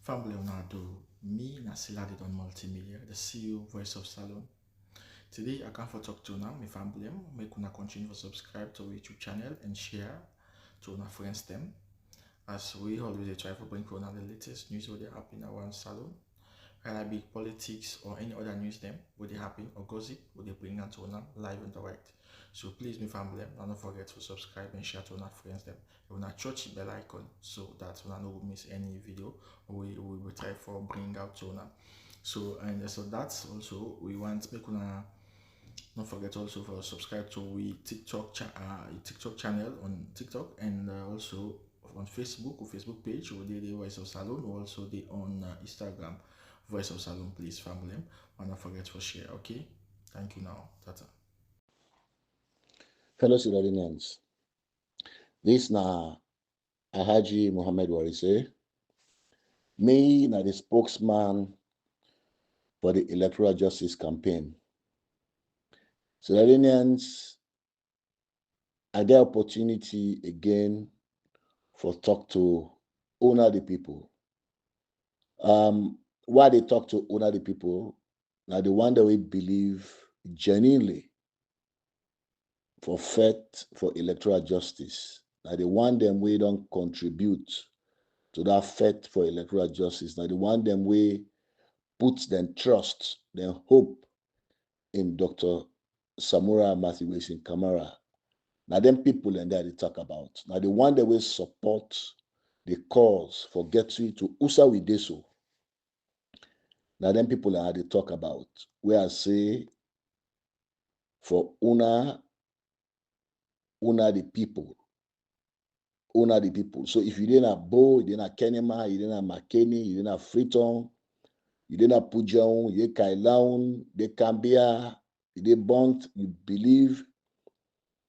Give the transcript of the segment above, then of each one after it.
Family do me Nasila did on multimedia, the CEO voice of Salon. Today I come for talk to now my family. Make una continue to subscribe to our YouTube channel and share to our friends them. As we always try to bring for the latest news what they happen around Salon. Whether it be politics or any other news them what they happen or gossip what they bring out to una live and direct. So please my family, don't forget to subscribe and share to our friends them. You wanna touch the bell icon so that you no miss any video we will try for bring out to una. So that's also we want make una don't forget also for subscribe to we TikTok channel on TikTok and also on Facebook or Facebook page or the Voice of Salon or also the on Instagram Voice of Salon, please family. And don't forget to share. Okay, thank you now. Tata. Fellow Sudanese, this na Alhaji Mohammed Warise. Me na the spokesman for the Electoral Justice Campaign. Sudanese, I get opportunity again for talk to owner the people. Why they talk to owner the people? Now the one that we believe genuinely for faith for electoral justice. Now the one them we don't contribute to that faith for electoral justice. Now the one them we put them trust, them hope in Dr. Samura Kamara. Now them people and that they talk about. Now the one that will support the cause for getting to Usa Wideso. Now them people are they talk about. Where I say for una the people. Una the people. So if you didn't have Bo, you didn't have Kenema, you didn't have McKinney, you didn't have Freeton, you didn't have Pujaun, you didn't Kailaun, you didn't Cambia, you didn't Bont, you believe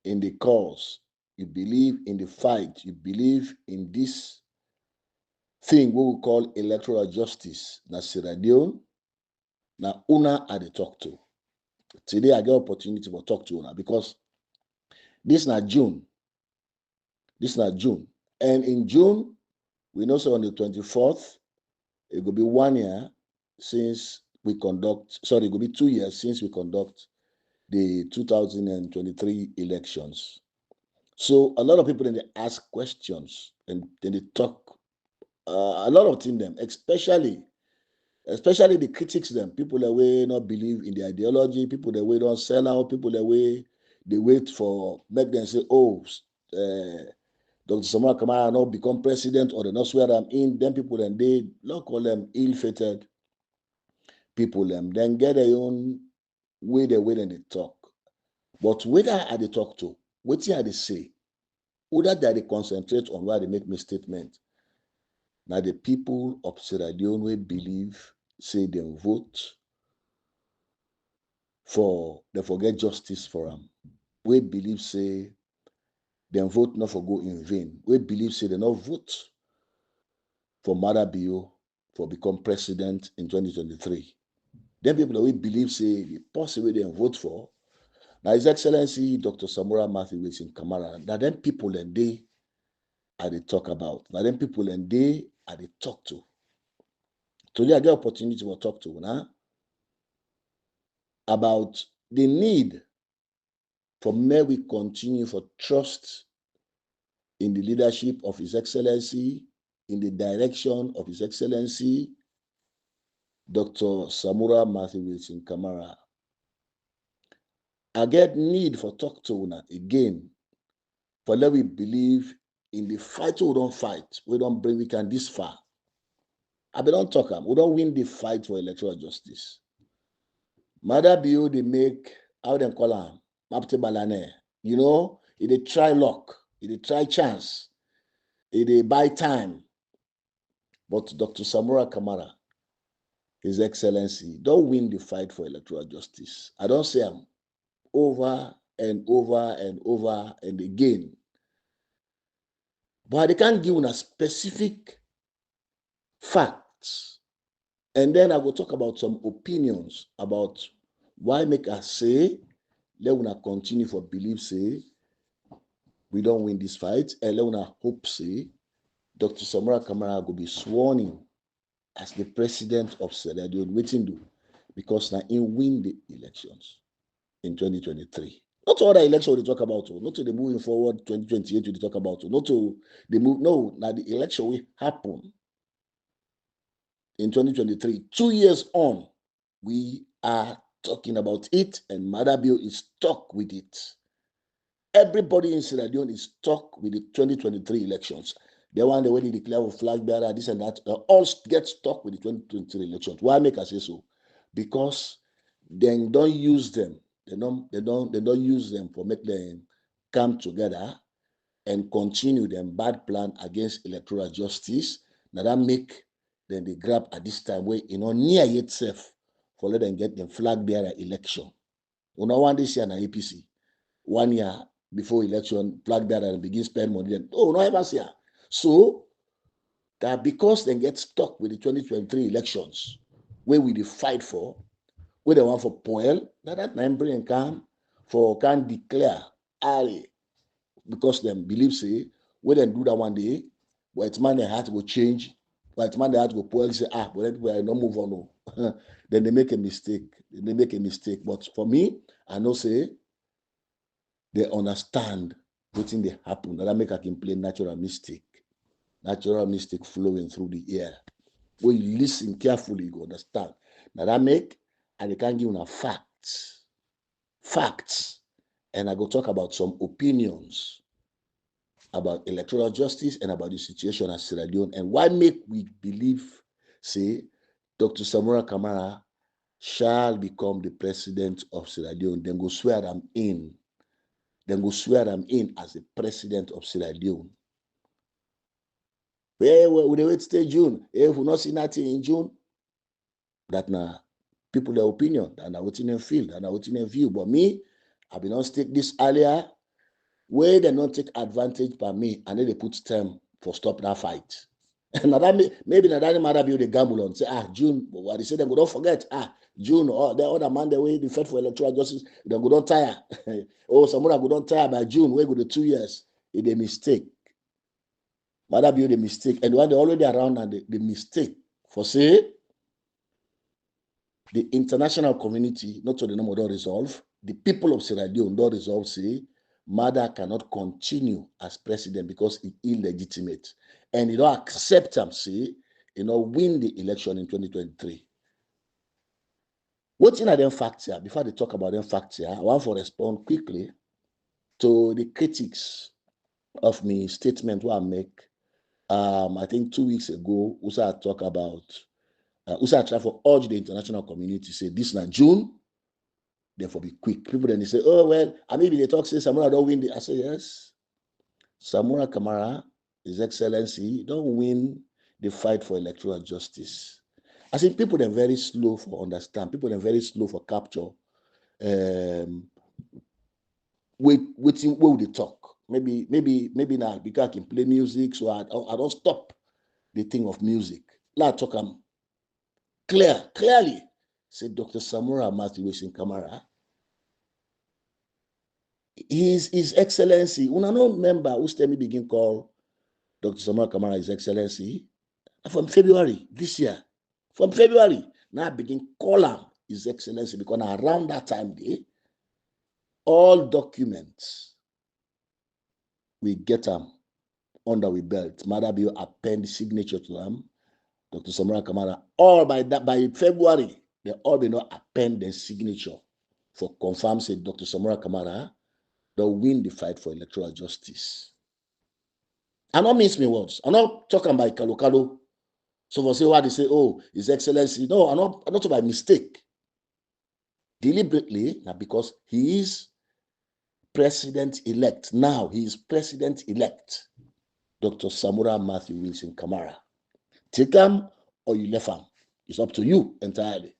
in the cause, you believe in the fight, you believe in this thing what we call electoral justice. Na Sierra Leone, na una are the talk to. Today I get opportunity to talk to una because this na June. This na June. And in June, we know so on the 24th, it will be 1 year since we conduct, sorry, it will be 2 years since we conduct the 2023 elections. So a lot of people then they ask questions and then they talk a lot of things them, especially the critics them, people that way not believe in the ideology, people that way don't sell out, people that way they wait for make them say, oh, Dr. Samura Kamara not become president or they not swear them in, then people then they not call them ill-fated people them, then get their own way they wait and they talk. But whether are they talk to, what are they say, whether they concentrate on where they make misstatement. Now the people of Sierra Leone will believe, say they vote for, they forget justice for them. We believe, say, they vote not for go in vain. We believe, say, they not vote for Mada Bio for become president in 2023. Then people that we believe, say, the possible they vote for, now His Excellency Dr. Samura Kamara, now them people and they are they talk about. Now them people and they are they talk to. Today I get opportunity to talk to now about the need for may we continue for trust in the leadership of His Excellency, in the direction of His Excellency, Dr. Samura Kamara. I get need for talk to una again, for let we believe in the fight we don't fight, we don't bring we can this far. I be don't talk we don't win the fight for electoral justice. Mother Bio they make how them call them Mapte Balane. You know, they try luck, they try chance, they buy time. But Dr. Samura Kamara, His Excellency, don't win the fight for electoral justice. I don't say I'm over and over and over and again. But they can't give una specific facts. And then I will talk about some opinions about why make us say, let una continue for belief say, we don't win this fight, and let una hope say, Dr. Samura Kamara will be sworn in as the president of Sierra Leone, waiting do, because now he win the elections in 2023. Not all the election we talk about, not to the moving forward 2028 we talk about, not to the move. No, now the election will happen in 2023. 2 years on, we are talking about it, and Madabio is stuck with it. Everybody in Sierra Leone is stuck with the 2023 elections. They want the way they declare a flag bearer, this and that. All get stuck with the 2023 elections. Why make I say so? Because they don't use them. They don't use them for make them come together and continue them bad plan against electoral justice. Now that make then they grab at this time where near itself for let them get the flag bearer election. You know, one this year na APC, 1 year before election, flag bearer and begin spend money. Then, oh, no ever see. So that because they get stuck with the 2023 elections, where we fight for, where they want for Poel, that membrane can declare early, because them believe say when they do that one day, white man they had to go change, white man they had to go Poel say but we are not move on. Then they make a mistake. But for me, I know say they understand what thing they happen. That make I can play natural mistake flowing through the air. When you listen carefully, you understand. Now that make, and they can give you facts, and I go talk about some opinions about electoral justice and about the situation at Sierra Leone, and why make we believe, say, Dr. Samura Kamara shall become the president of Sierra Leone. Then go swear them in. As the president of Sierra Leone. We wait till June. If we not see nothing in June, that now people their opinion, that now what's in their field, that now what's in their view. But me, I've been on stake this earlier, where they not take advantage by me, and then they put term for stop that fight. And that maybe that matter be the gamble on say June, what they say they go don't forget June or the other man the way they fight for electoral justice, they go don't tire. Samura go don't tire by June, where go the 2 years. It's a mistake. Matter be the mistake, and when they already around and the mistake for say the international community, not to the number don't resolve, the people of Sierra Leone don't resolve, say Mada cannot continue as president because it's illegitimate. And you don't accept them, say, win the election in 2023. What's in them facts here? Before they talk about them facts here, I want to respond quickly to the critics of me statement what I make. I think 2 weeks ago, Usa talk about Usa try for urge the international community, say this na June, therefore be quick. People then they say, oh well, maybe they talk say Samura don't win. I say yes. Samura Kamara, His Excellency, don't win the fight for electoral justice. I think people are very slow for understand. People are very slow for capture. Wait, where they talk? Maybe now because I can play music, so I don't stop the thing of music. Let's talk clearly. Say Dr. Samura Kamara. His Excellency, when I know member who's tell me begin call Dr. Samura Kamara His Excellency from February this year. From February, now I begin call him His Excellency because around that time all documents we get them under we belt. Madabio append signature to them, Dr. Samura Kamara. All by February, they all be not append their signature for confirm say Dr. Samura Kamara they'll win the fight for electoral justice. I don't mince me words. I'm not talking about Kalokalo. So for say what they say, oh, His Excellency. No, I'm not talking by mistake. Deliberately, now because he is president-elect. Now he is president-elect. Dr. Samura Matthew Wilson Kamara. Take him or you left him. It's up to you entirely.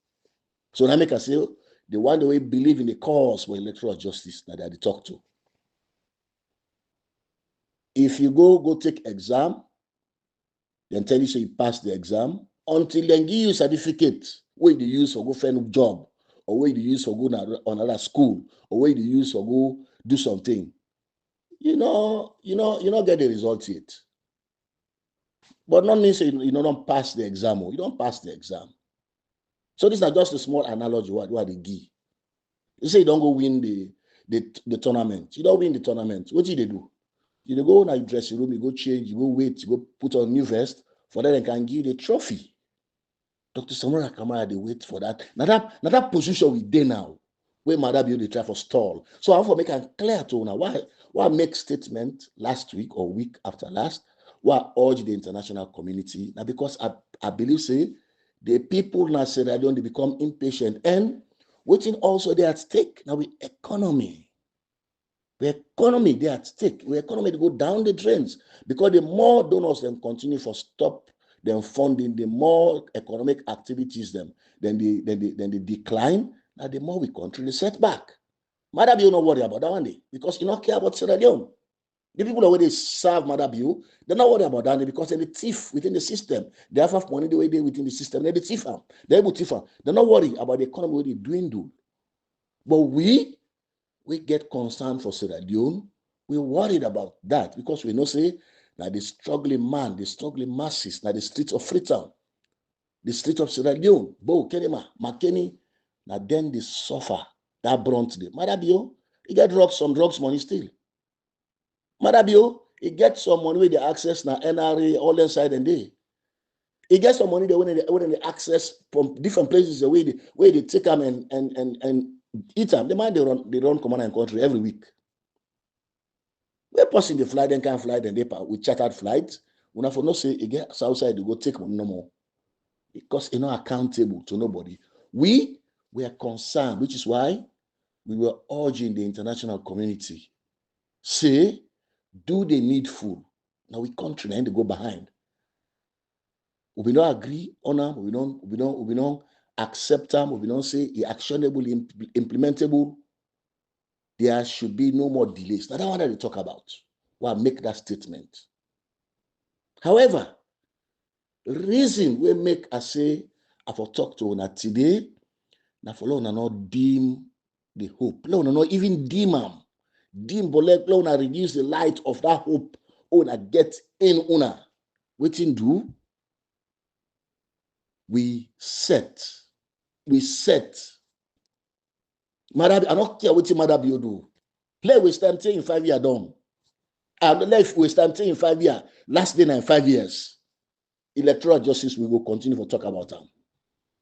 So now make us say the one that we believe in the cause for electoral justice that they talk to. If you go take exam, then tell you say you pass the exam, until then give you certificate where you use for go find a job, or where you use for go to another school, or where you use for go do something. You not get the result yet. But not necessarily you don't pass the exam. You don't pass the exam. So this is just a small analogy what they give. You say you don't go win the tournament. You don't win the tournament. What did they do? You go in your dressing room, you go change, you go wait, you go put on new vest, for that they can give you the trophy. Dr. Samura Kamara, they wait for that. Now that position we did now, where Madam they try for stall. So I want to make it clear to now why make statement last week or week after last, why urge the international community. Now because I believe say the people now say that they become impatient and waiting also they at stake now with economy. The economy they at stake. The economy to go down the drains because the more donors then continue for stop them funding, the more economic activities them then the decline. Now the more we country the setback. Madam, you not worry about that one day because you don't care about Sierra Leone. The people that they serve Madam, they're not worried about that because they're the thief within the system. They have money the way they within the system. They're the thief. They're able thief. They're not worried about the economy where they dwindle. But we get concerned for Sierra Leone. We're worried about that because we know say that the struggling man, the struggling masses, that the streets of Freetown, the streets of Sierra Leone, Bo, Kenema, McKinney, now then they suffer that brunt day. Madabio, he get some drugs money still. Madabio, he get some money with the access now NRA all inside and day. He gets some money when they access from different places the way they take them and eat them. The man they run command and country every week. We're passing the flight, then can't fly, then they with chartered flights. We have not say again outside to go take money no more. Because you're not accountable to nobody. We are concerned, which is why we were urging the international community. Say, do the needful. Now we country and to go behind. We don't agree on them, we don't accept them, we don't say it's actionable, implementable. There should be no more delays. Now, that's what they talk about. Well, make that statement. However, reason we make us say, I for talk to una today, na for una not dim the hope. Let una not even dim them. Dim, but let una reduce the light of that hope. Una get in una. Waiting do. We set. Mother, I don't care what mother you do. Let we stand in 5 years done. Let we stand in 5 years. Last day in 5 years. Electoral justice we will continue to talk about them.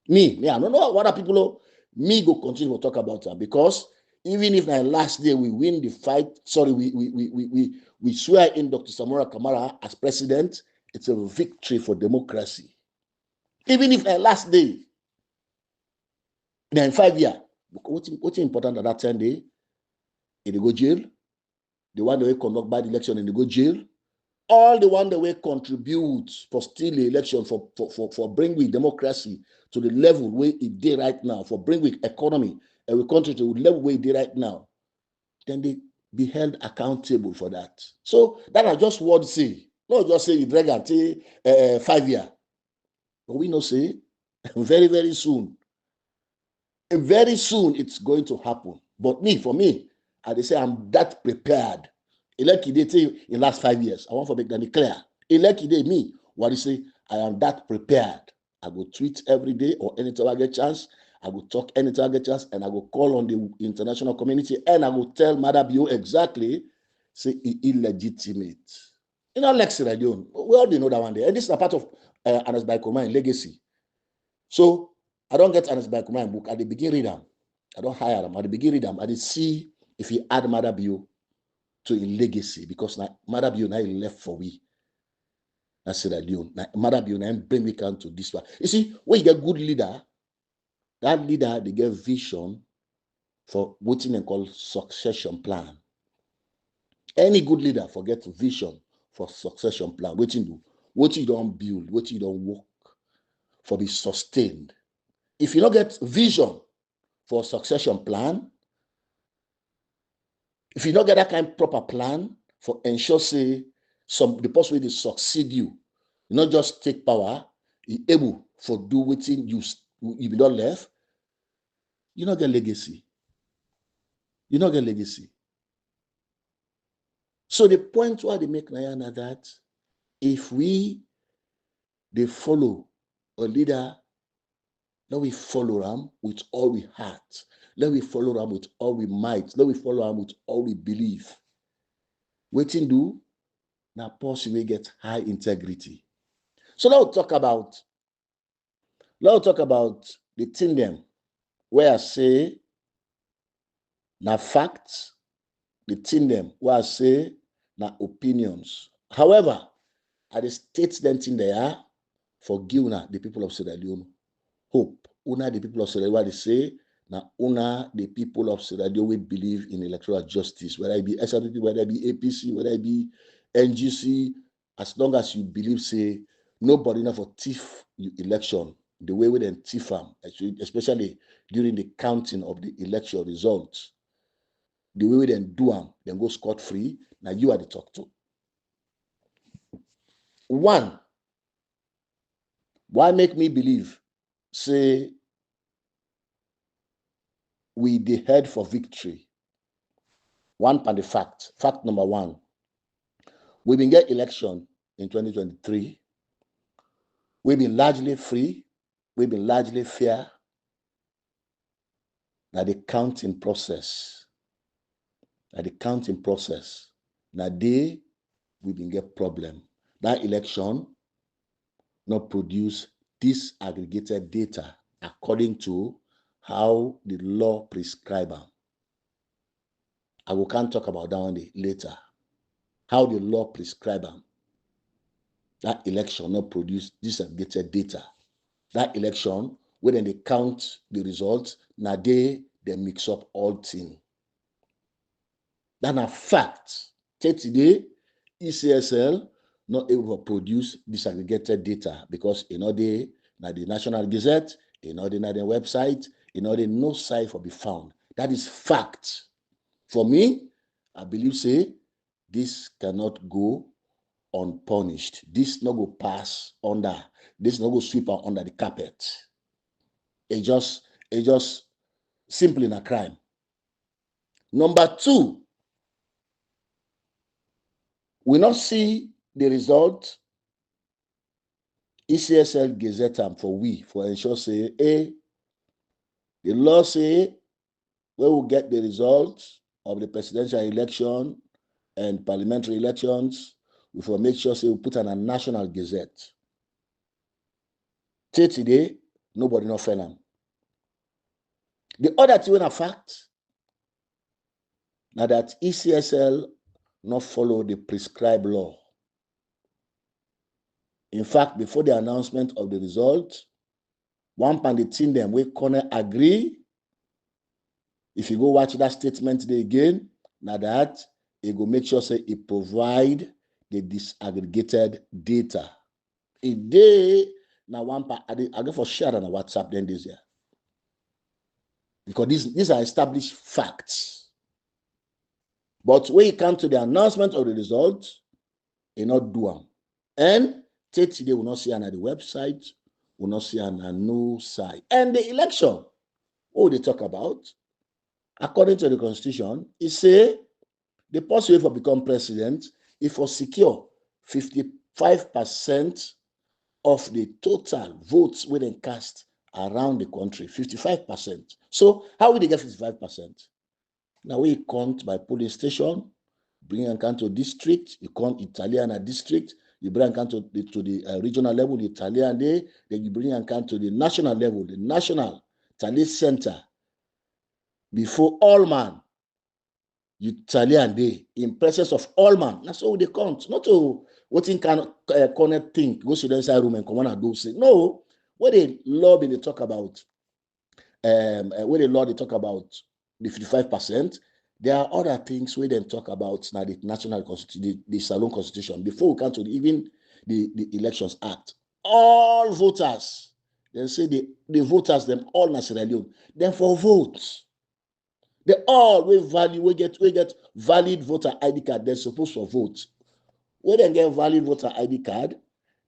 Me, I don't know what other people me go continue to talk about them because even if na last day we win the fight, sorry, we swear in Dr. Samura Kamara as president, it's a victory for democracy. Even if na last day, in 5 years, what's important at that 10 day, they go jail. The one that will conduct bad election and they go jail. All the one that will contribute for steal the election, for bring with democracy to the level where it did right now, for bring with economy and we country to the level where it did right now, then they be held accountable for that. So that I just want to say, not just say you drag until 5 years. But we know say very, very soon it's going to happen. But for me, I say I'm that prepared. Eleki in last 5 years, I want to make that clear. Eleki me, what you say, I am that prepared. I go tweet every day or anytime I get chance. I will talk anytime I get chance, and I will call on the international community, and I will tell Madabio exactly, say illegitimate. You know, Lex Radio, we already know that one day. And this is a part of Anas Baikoma legacy. So I don't get Anas Baikoma book. At the beginning, read them. I don't hire them. At the beginning, read them. I did see if he add Madabio to a legacy because Madabio now left for we. That's Sierra Leone. Madabio now bring we can to this one. You see, when you get good leader, that leader they get vision for what they call succession plan. Any good leader forget vision for succession plan. What you do, what you don't build, what you don't work for be sustained. If you don't get vision for succession plan, if you don't get that kind of proper plan for ensure say the person will succeed you not just take power, you able for do what you be not left, you not get legacy. You not get legacy. So the point why they make Nayana that if we they follow a leader, let we follow him with all we heart. Let we follow him with all we might. Let we follow him with all we believe. Waiting do, now person will get high integrity. So now we'll talk about the thing them where I say na facts, the thing them where I say na opinions. However, I dey state them thing they are for give una the people of Sierra Leone hope. Una the people of Sierra Leone, what they say na una the people of Sierra Leone will believe in electoral justice, whether it be SRP, whether it be APC, whether it be NGC, as long as you believe, say, nobody enough for thief you election, the way we then thief them, especially during the counting of the election results, the way we then do them, then go scot-free, now you are the talk to. One, why make me believe, say, we dey head for victory? One part the fact. Fact number one, we been get election in 2023. We've been largely free. We've been largely fair. Now the counting process. Now they we been get problem. That election not produce disaggregated data according to how the law prescribe them. I will can't talk about that one later. How the law prescribe them. That election not produce disaggregated data. That election, when they count the results, now they mix up all things. That's a fact. Today, ECSL not able to produce disaggregated data because now the National Gazette, the website, the no site for be found. That is fact. For me, I believe say this cannot go unpunished. This not go pass under. This not go sweep under the carpet. It just simply a crime. Number two, we not see the result ECSL Gazette for ensure say, the law say we will get the results of the presidential election and parliamentary elections. We will make sure say we put on a national gazette. Till today, nobody not fail them. The other thing in fact, now that ECSL not follow the prescribed law. In fact, before the announcement of the result, one pan the team them we corner agree. If you go watch that statement today again, now that it go make sure say it provide the disaggregated data. A day now one part I go for share on a WhatsApp then this year. Because these are established facts. But when it comes to the announcement of the results, it not do them. And today will not see on the website, will not see on a no site. And the election, what they talk about, according to the Constitution, it say the possibility for become president if for secure 55% of the total votes within cast around the country, 55%. So how will they get 55%? Now we count by polling station, bring an account to district, you count Italian a district, you bring an account to the regional level, the Italian day, then you bring an account to the national level, the national tally center. Before all man, Italian day, in presence of all man. That's all they count. Not to what in kind of corner think, go to the inside room and come on and do say. No, what the law they talk about, where the law they talk about the 55%, there are other things where they talk about now the national constitution, the Salon Constitution. Before we come to even the Elections Act, all voters, they say the voters, them all na Sierra Leone, then for votes. They all we get valid voter ID card, they're supposed to vote. When they get valid voter ID card,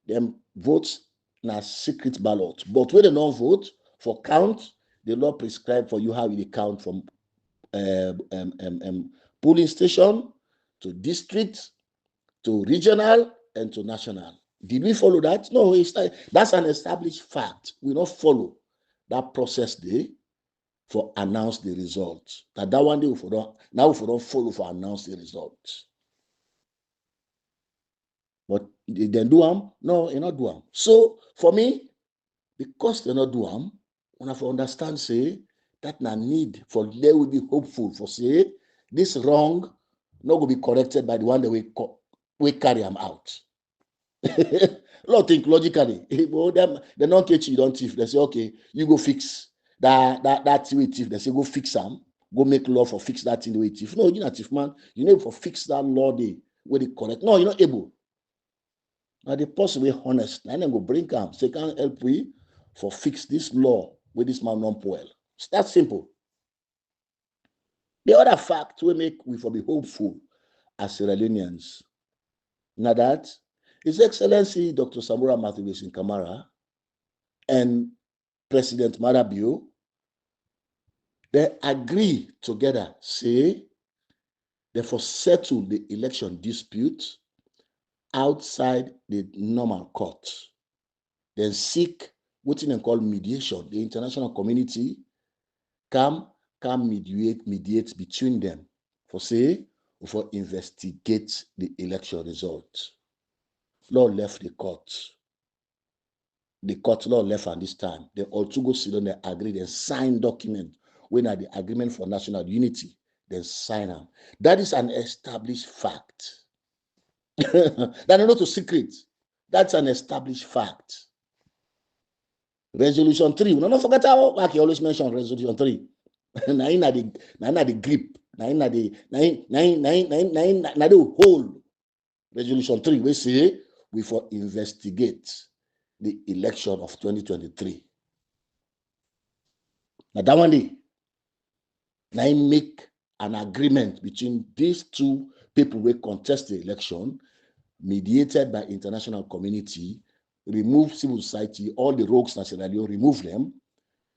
them votes na secret ballot. But when they don't vote for count, the law prescribe for you how you count from polling station to district to regional and to national. Did we follow that? No, that's an established fact. We don't follow that process day for announce the results. That one day we don't follow for announce the results. But they do them? No, they not do them. So for me, because they not do them, when I understand, say that na need for they will be hopeful for say this wrong not going to be corrected by the one that we carry them out. Lord think logically. Well, they don't catch you, don't thief. They say, okay, you go fix that way thief. They say, go fix them. Go make law for fix that thing the way thief. No, you're not thief, man. You know for fix that law the way they correct. No, you're not able. Now the person we honest. Now then go bring them. Say, can't help we for fix this law with this man non-poel. It's that simple. The other fact we make we for be hopeful as Sierra Leoneans. Now that His Excellency Dr. Samura Kamara and President Marabio, they agree together, say, they for settle the election dispute outside the normal court. Then seek what they call mediation. The international community come mediate between them for investigate the election results. Law left the court. The court law left at this time. They also go sit down, they agree, they sign document. When are the agreement for national unity, they sign them. That is an established fact. That is not a secret. That's an established fact. Resolution 3. We don't forget how like you always mention Resolution 3. Now the grip. Now the whole Resolution 3. We say we for investigate the election of 2023. Now that one day, now I make an agreement between these two people who contest the election, mediated by international community, remove civil society, all the rogues nationally, remove them,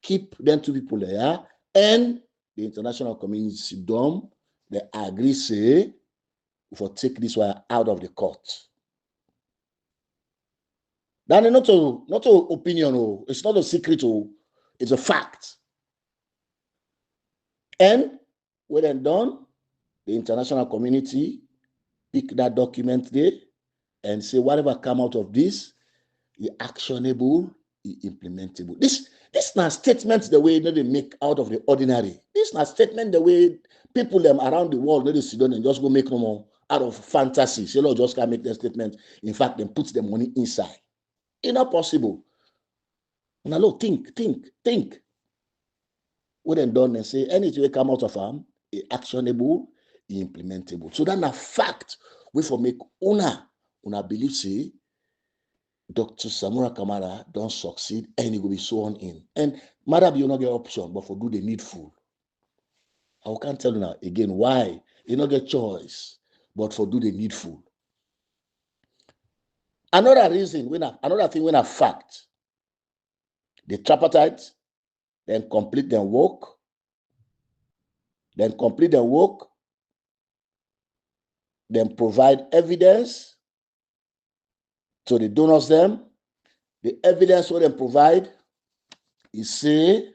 keep them two people there, and the international community sit down, they agree, say, for take this one out of the court. That is not an opinion, it's not a secret, it's a fact. And when they're done, the international community pick that document there and say whatever come out of this is actionable, is implementable. This not statement the way they make out of the ordinary. This not statement the way people them around the world they sit down and just go make no more out of fantasy. Say, Lord, just can't make their statement. In fact, then put the money inside. It's not possible. Now, look, think. When they're done and say anything will come out of them is actionable, is implementable. So that's a fact. We for make una believe say Dr. Samura Kamara don't succeed and he will be sworn in. And Madam, you not get option, but for do the needful. I can't tell you now again why you not get choice, but for do the needful. Another reason, another thing when a fact, the tripartite then complete their work, then provide evidence to the donors them. The evidence what they provide is say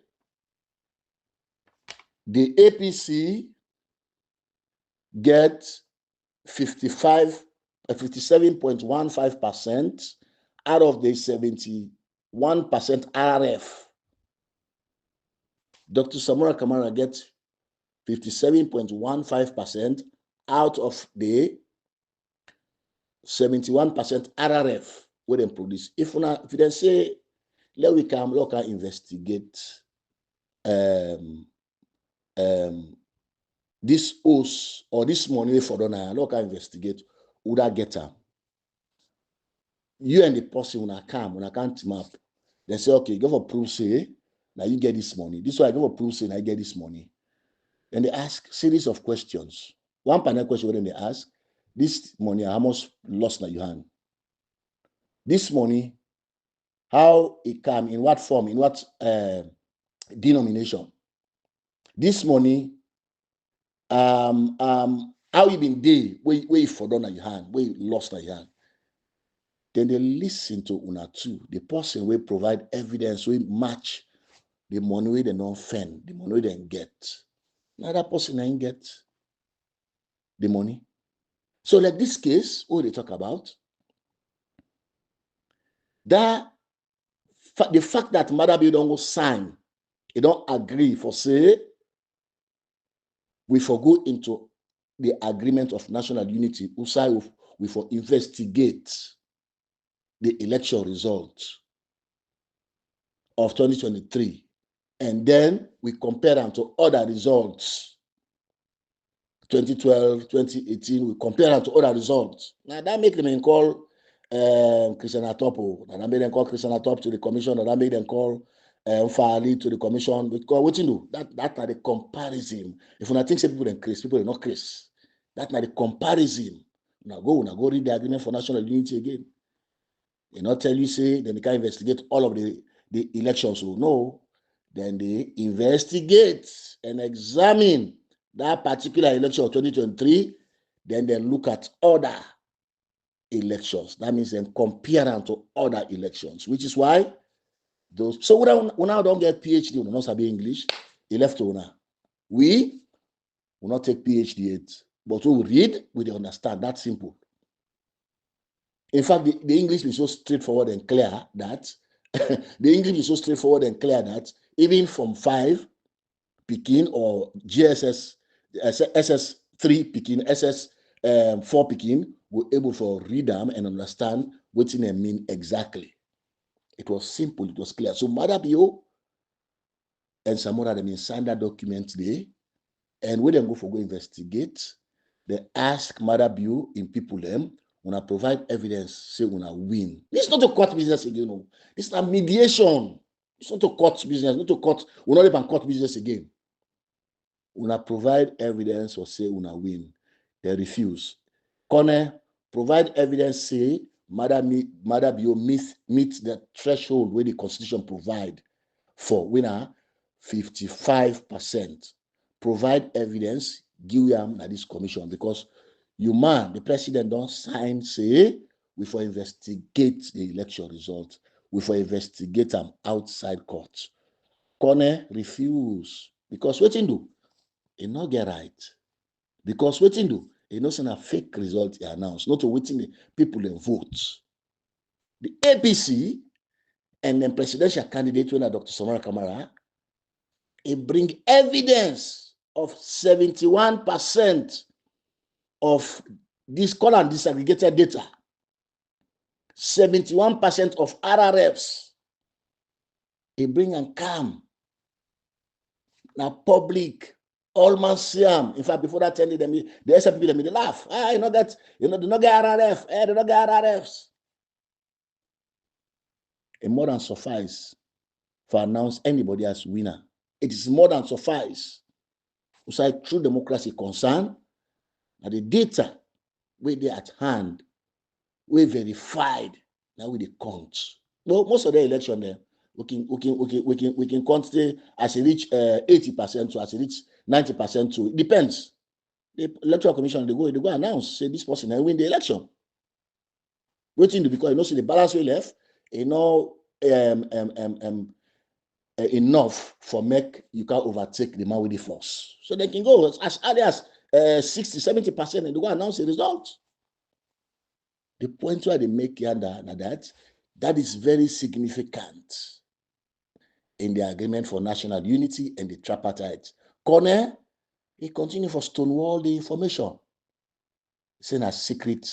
the APC get 57.15% out of the 71% RRF. Dr. Samura Kamara gets 57.15% out of the 71% RRF where they produce. If they say, let we come local investigate this host or this money for donor local investigate, would I get them? You and the person when I can't team up. They say, okay, go for proof, say, now you get this money. This way I go for proof, say, now you get this money. And they ask series of questions. One panel question when they ask, this money, how much lost na you hand? This money, how it come, in what form, in what denomination? This money, how it been day, where you for done na your hand, where you lost na your hand? then they listen to una too. The person will provide evidence, will match the money we they don't spend, the money they get. Now that person ain't get the money. So like this case, what they talk about, that the fact that Madabi don't go sign, they don't agree for say, we go into the agreement of national unity, we for investigate the election results of 2023. And then we compare them to other results. 2012, 2018, we compare them to other results. Now that make them call Christian Atopo. Now that make them call Christian Atop to the commission. Now that make them call Fali to the commission. Because what you know, that are the comparison. If you think say people then Chris, people are not Chris. That's not the comparison. Now go read the agreement for national unity again. They not tell you say then they can investigate all of the elections. So no, then they investigate and examine that particular election of 2023. Then they look at other elections. That means then compare them to other elections, which is why those. So we now don't get PhD, we don't study English. He left owner. We will not take PhD yet, but we will read, we will understand. That's simple. In fact, the English is so straightforward and clear that even from 5 Pekin or GSS, SS3 Pekin, SS4 Pekin, we're able to read them and understand what they mean exactly. It was simple, it was clear. So Madabio and Samura, they signed that document today, and when they go investigate, they ask Madabio in people them, when I provide evidence, say when I win. This is not a court business again. No. This is a mediation. It's not a court business, not a court. We're not even court business again. When I provide evidence or say when I win, they refuse. Corner, provide evidence, say Madabio meet the threshold where the Constitution provide for winner 55%. Provide evidence, give them at this commission because the president don't sign, say, we for investigate the election result. We for investigate them outside court. Corner refuse because what you do, it not get right. Because what you do, it not send a fake result he announced, not to waiting the people and vote. The APC and then presidential candidate, when Dr. Samura Kamara, it bring evidence of 71% of this call and disaggregated data. 71% of RRFs. It bring and come. Now public, all man see them. In fact, before that, telling them, the SL people they laugh. They not get RRF. They not get RRFs. It more than suffice for announce anybody as winner. It is more than suffice. So true democracy concern, and the data where they at hand, we verified, now we the count. No, most of the election there, we can count as it reach 80% to as it reach 90% to. It depends. The electoral commission they go announce say this person will win the election. Waiting because you know see the balance we left, enough for make you can overtake the man with the force. So they can go as early as 60-70% and they go announce the result. The point where they make here that is very significant in the agreement for national unity and the tripartite. Corner, he continue for stonewall the information. Saying a secret.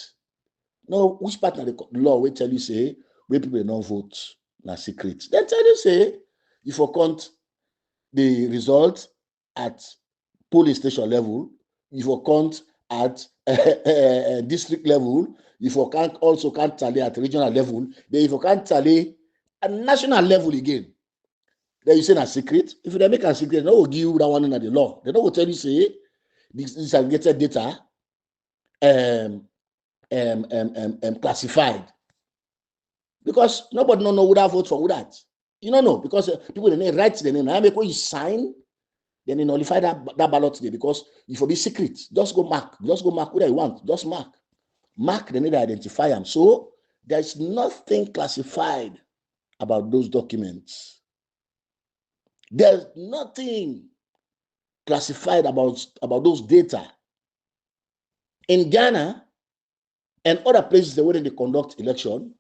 No, which part of the law will tell you say where people don't vote na secret. Then tell you say if you count the result at police station level, if you count at district level, if you can't tally at regional level, then if you can't tally at national level again, then you say a secret. If they make a secret, they will give you that one under the law. They don't tell you say this aggregated data classified. Because nobody don't know who that vote for who that. You don't know because people they write the name. I make when you sign, then they nullify that ballot today because if it be secret, just go mark who you want. Just mark. They need to identify them. So There's nothing classified about those documents. There's nothing classified about those data. In Ghana and other places where they conduct election,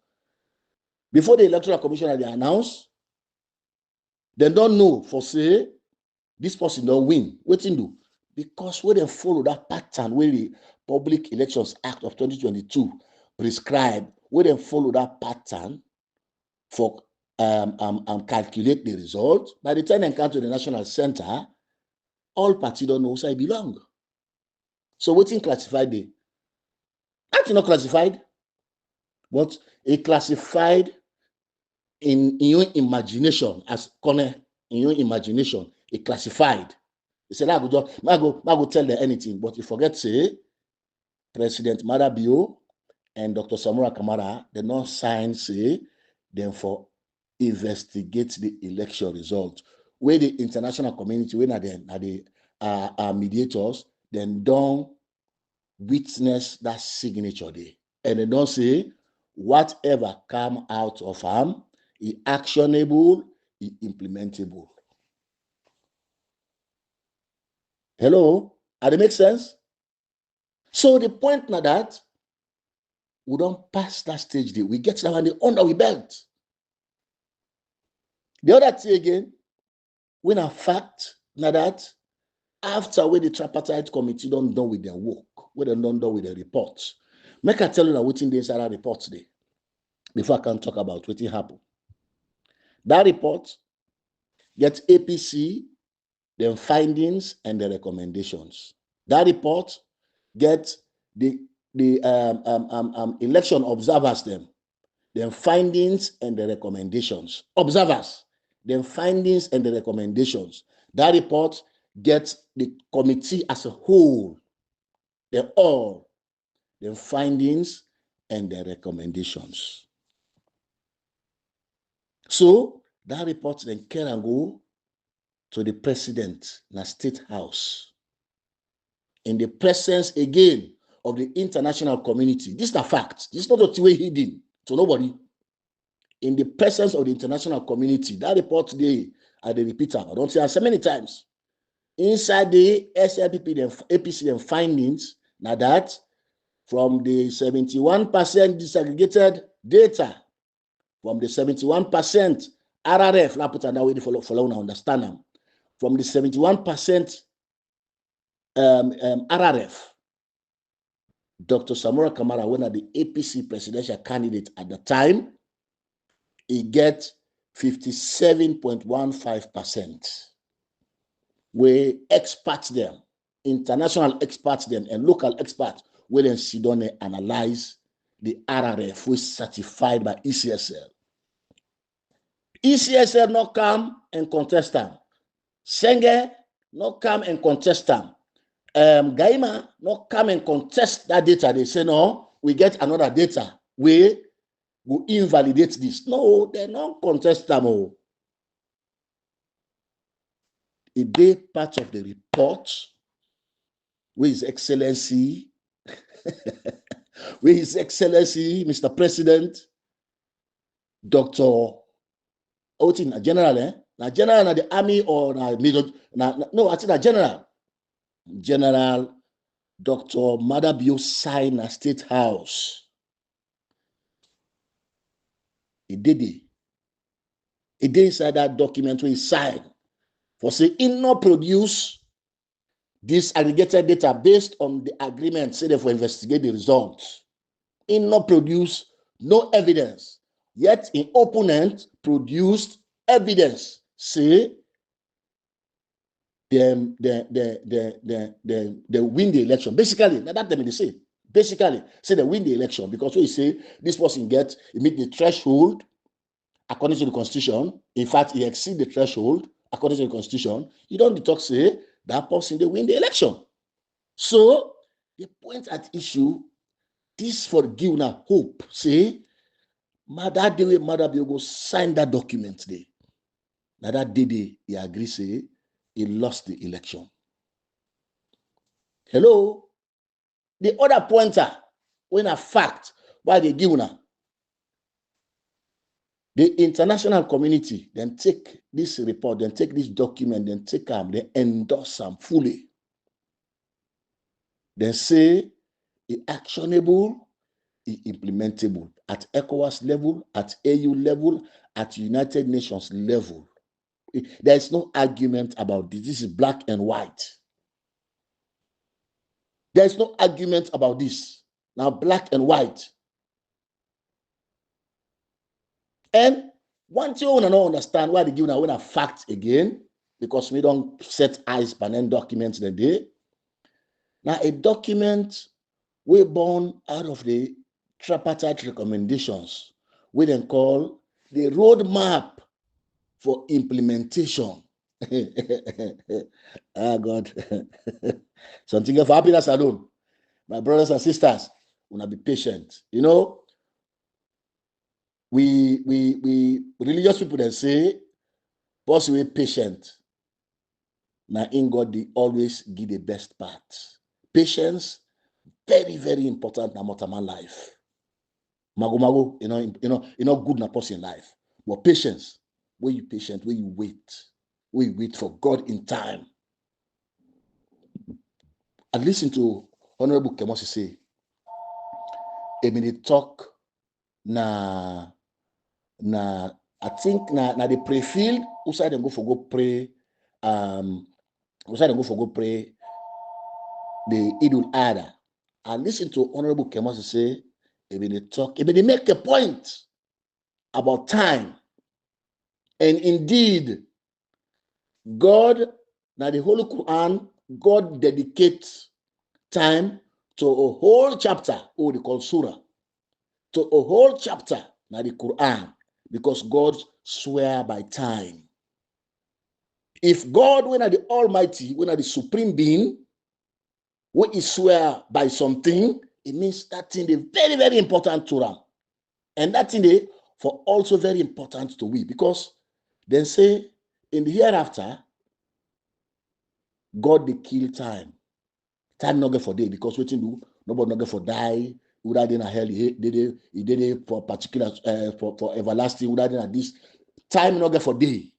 before the Electoral Commission they announce, they don't know for say this person don't win. What in do? Because we don't follow that pattern where the Public Elections Act of 2022 prescribe, we don't follow that pattern for calculate the result. By the time they come to the National Center, all parties don't know who I belong. So what's in classified there? That's not classified, but a classified in your imagination, as Connor, in your imagination, a classified. They said, I go tell them anything, but you forget, say, President Marabio and Dr. Samura Kamara, they not sign, say, them for investigate the election result. Where the international community, when are the mediators, then don't witness that signature day. And they don't say, whatever come out of them is actionable, is implementable. Hello? Does it make sense? So the point now that we don't pass that stage day. We get that one under we belt. The other thing again, when a fact now that after when the Tripartite Committee don't done with their work, when they don't done with their reports, make I tell you now what's in the inside report today, before I can talk about what happened. That report gets APC, their findings and the recommendations. That report gets the election observers them, their findings and the recommendations. Observers, their findings and the recommendations. That report gets the committee as a whole, they're all their findings and their recommendations. So that report then can go to the president in the State House in the presence again of the international community. This is a fact. This is not a way hidden to nobody. In the presence of the international community, that report today, I repeat, I don't say it so many times. Inside the SLPP, the APC, the findings, now that from the 71% disaggregated data, from the 71% RRF, I put that way to follow and understand them. From the 71% RRF, Dr. Samura Kamara, when at the APC presidential candidate at the time, he gets 57.15%. We experts them, international experts them, and local experts will then sit down and analyze the RRF, which is certified by ECSL. ECSL not come and contest them. Senge not come and contest them. Gaima not come and contest that data. They say, no, we get another data. We will invalidate this. No, they not contest them. Oh. A day part of the report with His Excellency, with His Excellency, Mr. President, Dr. Outin, a general, na general na the army or na major, no, I think a general. General Dr. Madabio signed a State House. He did it. He did inside that document where he signed for say he not produce this aggregated data based on the agreement, say they for investigate the results. He not produce no evidence. Yet in opponent produced evidence. Say they win the election. Basically, that's what they say. Basically, say they win the election because we say this person meet the threshold according to the Constitution. In fact, he exceed the threshold according to the Constitution. You don't talk say that person they win the election. So the point at issue, this for give now hope. Say, that day Madabio go sign that document there. Now that day he agree say he lost the election. Hello. The other pointer, when a fact, why they give now, The international community then take this report, then take this document, then take them, they endorse them fully. Then say it's actionable, it's implementable at ECOWAS level, at AU level, at United Nations level. There is no argument about this. This is black and white. There is no argument about this. Now, black and white. And one thing you want to understand why they give a fact again, because we don't set eyes on any documents the day. Now, a document we born out of the tripartite recommendations, we then call the roadmap for implementation. Ah, God. Something for happiness alone. My brothers and sisters, wanna be patient. You know, we religious people that say, boss we patient. Now in God they always give the best part. Patience, very, very important in Motaman life. Mago, you know, good na person life. But patience, where you patient, where you wait for God in time. I listen to Honorable Kemosi say, they talk na I think na the pre-field, outside them go for go pray, outside them go for go pray the Idul Adha. I listen to Honorable Kemosi say, they talk, they make a point about time. And indeed, God, now the Holy Quran, God dedicates time to a whole chapter, or they call surah, to a whole chapter, now the Quran, because God swear by time. If God, when the Almighty, when the Supreme Being, when He swear by something, it means that thing is very, very important to them. And that thing is for also very important to we, because then say in the hereafter, God they kill time. Time not get for day, because what you do, nobody not get for die. Without in a hell, he did it for particular for everlasting. Without in this time not get for day.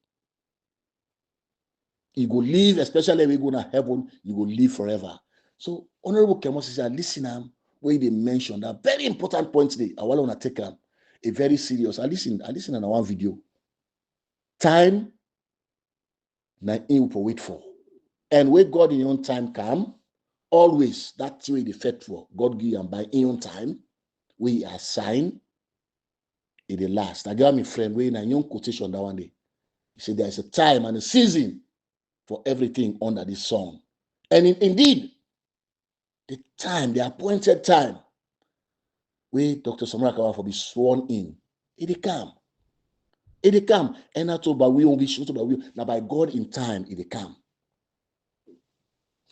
You go live, especially when you go to heaven, you go live forever. So Honorable Kemosi said, listen, where they mentioned that very important point today. I want to take a very serious. I listen on one video. Time, na you for wait for, and where God in your own time come. Always that's way the faithful. God give and by in own time, we assign it the last. I got my friend way in a young quotation that one day. He said there is a time and a season for everything under this sun. And indeed, the time, the appointed time, where Dr. Samura Kamara for be sworn in, it come. It come. And not by we only shoot by we. Now by God in time, it come.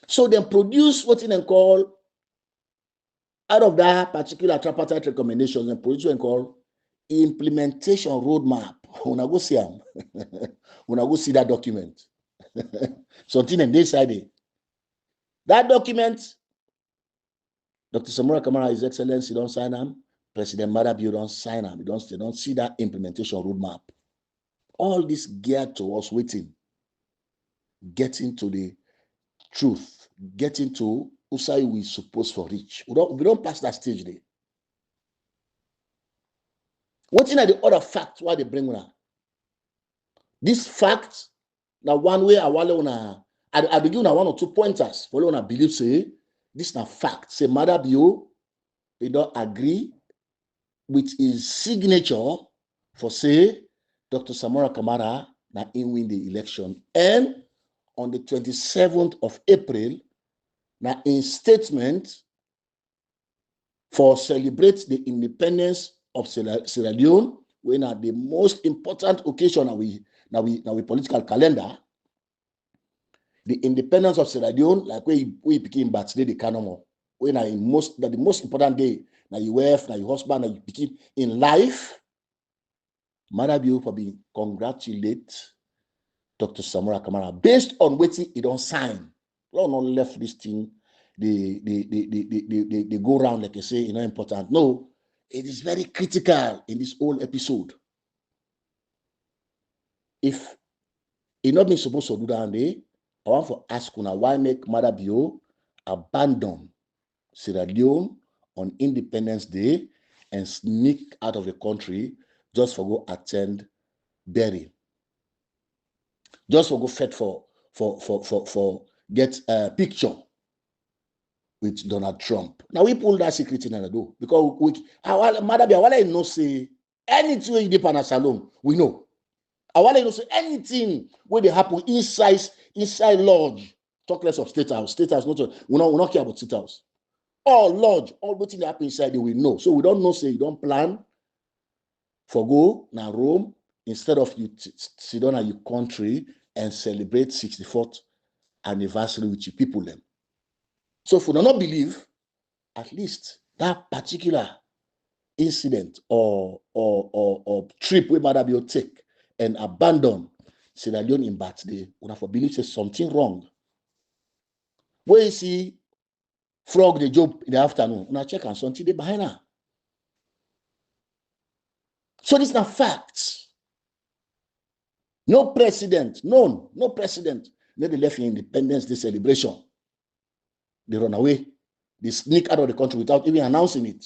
So they produce what they call out of that particular tripartite recommendations and produce what they call implementation roadmap. When I go see them, when I go see that document, something and they side that document. Dr. Samura Kamara, His Excellency, don't sign them. President Madabio don't sign them. They don't see that implementation roadmap. All this geared towards waiting, getting to the truth, getting to Usai we supposed for reach. We don't pass that stage there. What's in the other fact why they bring now? This fact, now one way I begin one or two pointers for one I believe say this na fact. Say Madabio, they don't agree with his signature for say Dr. Samura Kamara na in win the election. And on the 27th of April, na in statement for celebrate the independence of Sierra Leone, when at the most important occasion now we political calendar, the independence of Sierra Leone, like we became birthday the canon, when the most important day, now your wife, now your husband, now you became in life. Madabio for being congratulate Dr. Samura Kamara based on what he don't sign. Law not left this thing. They go around like I say, important. No, it is very critical in this whole episode. if it not been supposed to do that day, I want to ask una why make Mother Bio abandon Sierra Leone on Independence Day and sneak out of the country just for go attend bury, just for go fed for get a picture with Donald Trump. Now we pull that secret in and do because Mother Bio, I know say anything you did on salon, we know. I want to say anything where they happen inside lodge, talk less of state house. State house, we not care about state house. All lodge, all what thing happen inside, they will know. So we don't know, say you don't plan for go now Rome instead of you sit down at your country and celebrate 64th anniversary with your people then. So if we do not believe, at least that particular incident or trip where Mother Bio take and abandon Sierra Leone in birthday, una for believe say something wrong. Where you see frog the job in the afternoon, una check and something they behind her. So this is not facts. No president, no president. They left in Independence Day celebration. They run away. They sneak out of the country without even announcing it.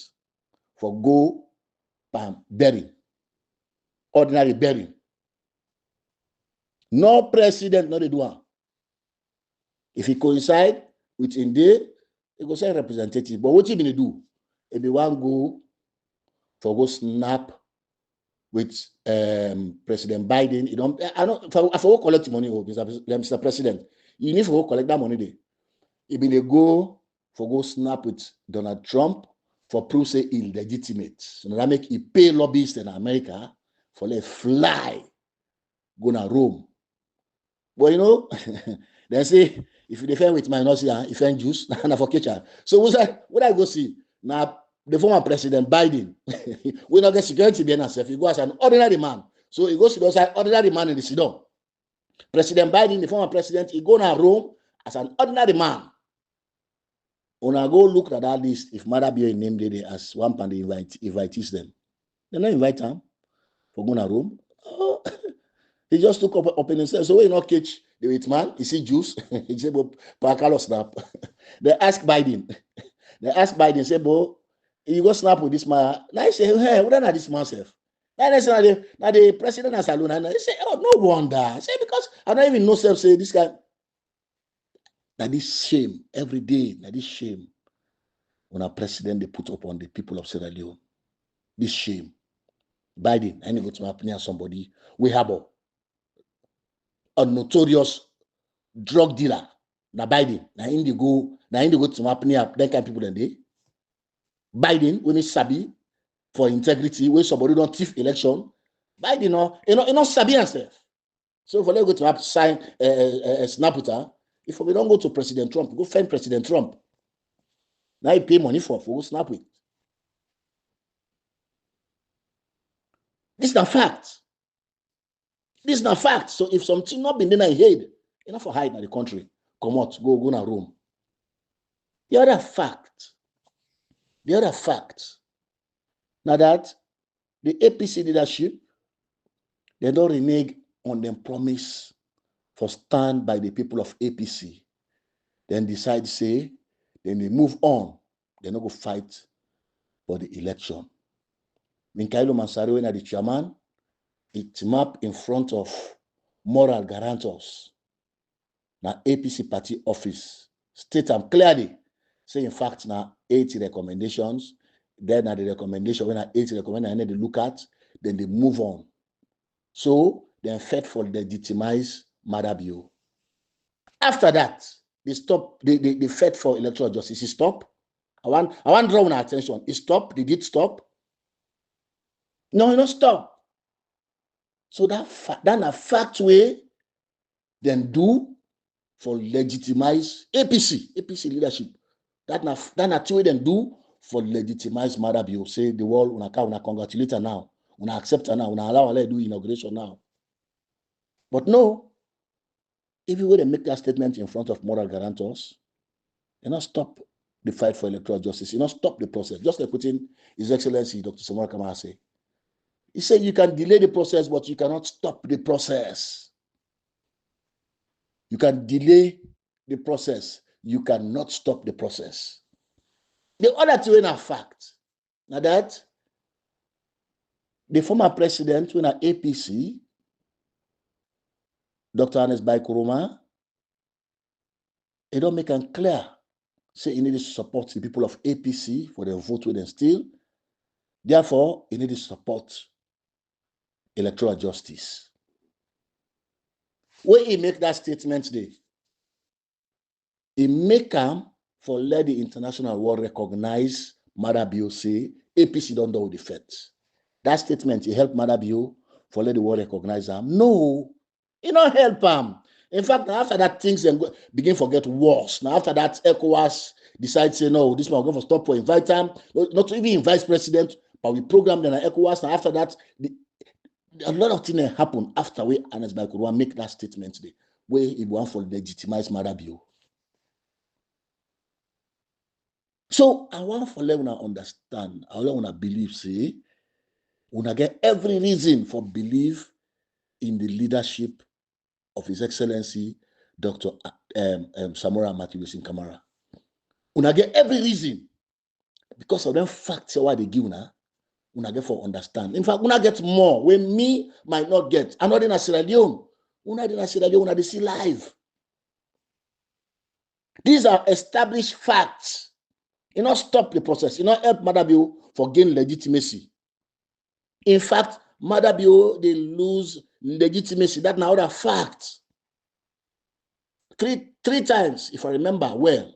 For go bury. Ordinary bury. No president, no they do one. If he coincide with in day, he go say representative. But what he gonna do? If they want go for go snap with President Biden, you don't. I know I for collect money, Mr. President. You need to go collect that money there. If they go for go snap with Donald Trump for prove say illegitimate. So that make he pay lobbyists in America for let fly go to Rome. But you know, they say if you defend with minority, if you juice, and for kitchen. So what I go see now? The former President Biden, we not get security there himself. He go as an ordinary man. So he goes to the ordinary man in the Sidon. President Biden, the former president, he go to Rome as an ordinary man. When I go look at that list, if Mother Bio named it as one pan, they invitees them. They not invite him for going to Rome. Oh, he just took up in himself. So when you not catch the wait man, he see Jews. He say, "Bo, Carlos snap." They ask Biden. Say, "Bo, you go snap with this man." Now he say, "Hey, what are this man self?" Now the president has alone. And he say, "Oh, no wonder." I say because I don't even know self say this guy. Now this shame every day. Now this shame when a president they put up on the people of Sierra Leone. This shame. Biden, I need to go to my somebody. We have a notorious drug dealer. Now Biden, now in the go to my then kind people then they. Biden, when it's sabi for integrity, when somebody don't thief election, Biden, you know, sabi himself. So if we go to sign a snap with her, if we don't go to President Trump, go find President Trump. Now he pay money for snap with. This is not fact. This is not fact. So if something not been done in head, enough for hide in the country, come out, go to Rome. The other fact, now that the APC leadership, they don't renege on them promise for stand by the people of APC. Then decide say, then they move on. They not go fight for the election. Minkailo Mansari, when the chairman, it map in front of moral guarantors. Now APC party office state them clearly. Say in fact now 80 recommendations. Then at the recommendation, when 80 recommend, they look at, then they move on. So then fight for legitimize Mother Bio. After that, they stop, they fight for electoral justice. It stop. I want to draw our attention. It stop. They did stop. No, it not stop. So that a fact way then do for legitimize APC leadership. That na two way then do for legitimize Mother Bio. Say the world una congratulate her now, una accept her now, una allow her to do inauguration now. But no, if you were to make that statement in front of moral guarantors, you not stop the fight for electoral justice. You not stop the process. Just like putting His Excellency Dr. Samura Kamara say, He said you can delay the process, but you cannot stop the process. You can delay the process. You cannot stop the process. The other two in a fact. Now that the former president, when at APC, Dr. Anes Baikoroma, he don't make it clear. Say he needs to support the people of APC for their vote with them still. Therefore, he needs to support electoral justice. When he make that statement today, he make him for let the international world recognize Madabio say APC don't do the facts. That statement, he helped Madabio for let the world recognize him. No, he not help him. In fact, after that, things begin to get worse. Now, after that, ECOWAS decides, say, no, this one we're going to stop for invite him, not to even vice president, but we program them at ECOWAS. And after that, a lot of things happen after we Anes Baikoroma make that statement today, where he want for legitimize Madabio. So I want for let una understand, I want to believe, say, una get every reason for believe in the leadership of His Excellency Dr. Samura Kamara. Una get every reason because of them facts why they give una get for understand. In fact, una get more when me might not get. I'm not in a Sierra Leone. Una in Sierra Leone, una they see live. These are established facts. You not stop the process. You not help Madabio for gain legitimacy. In fact, Madabio they lose legitimacy. That's now the fact. Three times, if I remember well,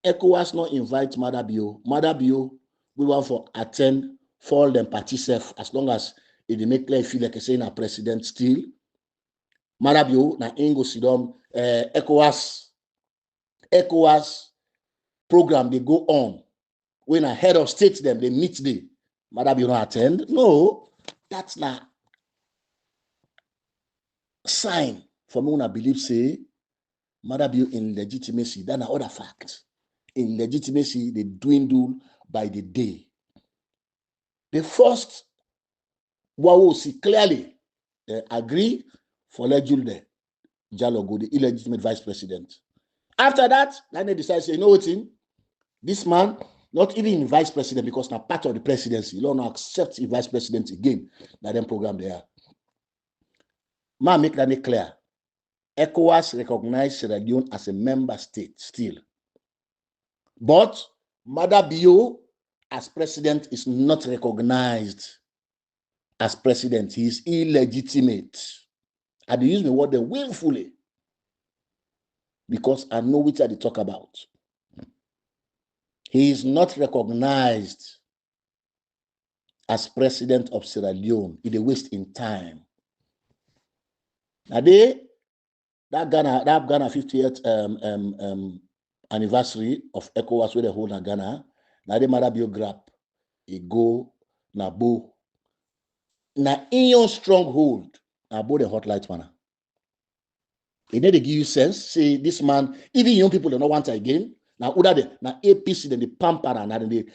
ECOWAS not invite Madabio. Madabio we want for attend for them party self as long as it make clear feel like saying a president still. Madabio na ingo sidom ECOWAS program they go on. When a head of state them they meet the Madabio not attend. No, that's not sign for me when I believe say Madabio in legitimacy. That's another fact. In legitimacy, they dwindle by the day. The first Wawo see clearly agree for Julde Jalogo, the illegitimate vice president. After that, then they decide, say, you know what, this man, not even vice president, because now part of the presidency, you don't accept the vice president again. Now then program there. Ma make that clear. ECOWAS recognized Sierra Leone as a member state still. But Madabio as president is not recognized as president. He is illegitimate. I do use the word willfully because I know which I talk about. He is not recognized as president of Sierra Leone. It's a waste in time. Now that Ghana 50th anniversary of ECOWAS where they hold in Ghana. Now the Madabio grab, he go na bo. Na in your stronghold, na bo the hot light man. It need to give you sense. Say this man, even young people don't want again. Now other the na APC then the pampara na then the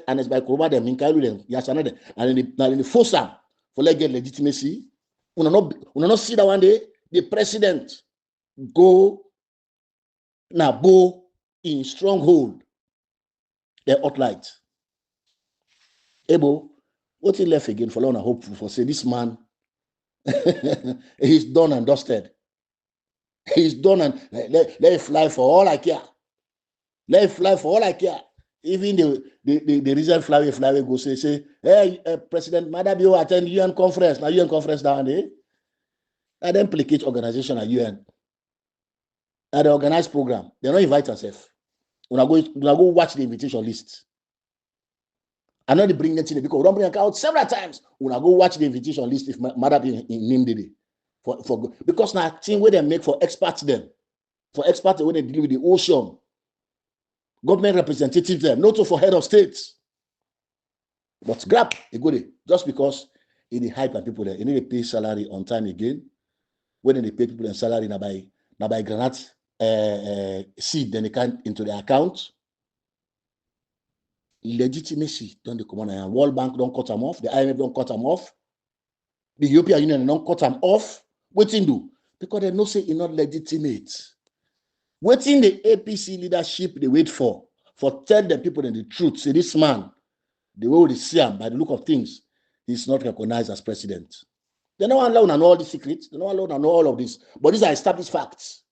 Anes Baikoroma them in Kailu them yasana them and then the force am for let get legitimacy. Una not see that one day the president go na bo in stronghold. The hot light. Ebo, what he left again for long and hopeful for say this man he's done and dusted. He's done and let it fly for all I care. Let it fly for all I care. Even the reason fly go say, hey, President Madabio attend UN conference. Now UN conference down there. I then implicate organization at UN. At the organized program. They don't invite themselves. When I go watch the invitation list. I know they bring that in because we don't bring it out several times. When I go watch the invitation list, if Madabio in name did it. For because now thing where they make for experts them. For experts when they deal with the ocean. Government representatives them, not for head of states. But grab a goodie just because it is hype and people there. You need to pay salary on time again. When they pay people in salary now by granite seed, then they can into the account. legitimacy don't come on, and World Bank don't cut them off, the IMF don't cut them off, the European Union don't cut them off. Waiting do because they know say it's not legitimate. Waiting the APC leadership they wait for tell the people the truth. Say this man, the way they see him by the look of things, he's not recognized as president. They're not allowed to know all the secrets. They're not allowed to know all of this. But these are established facts.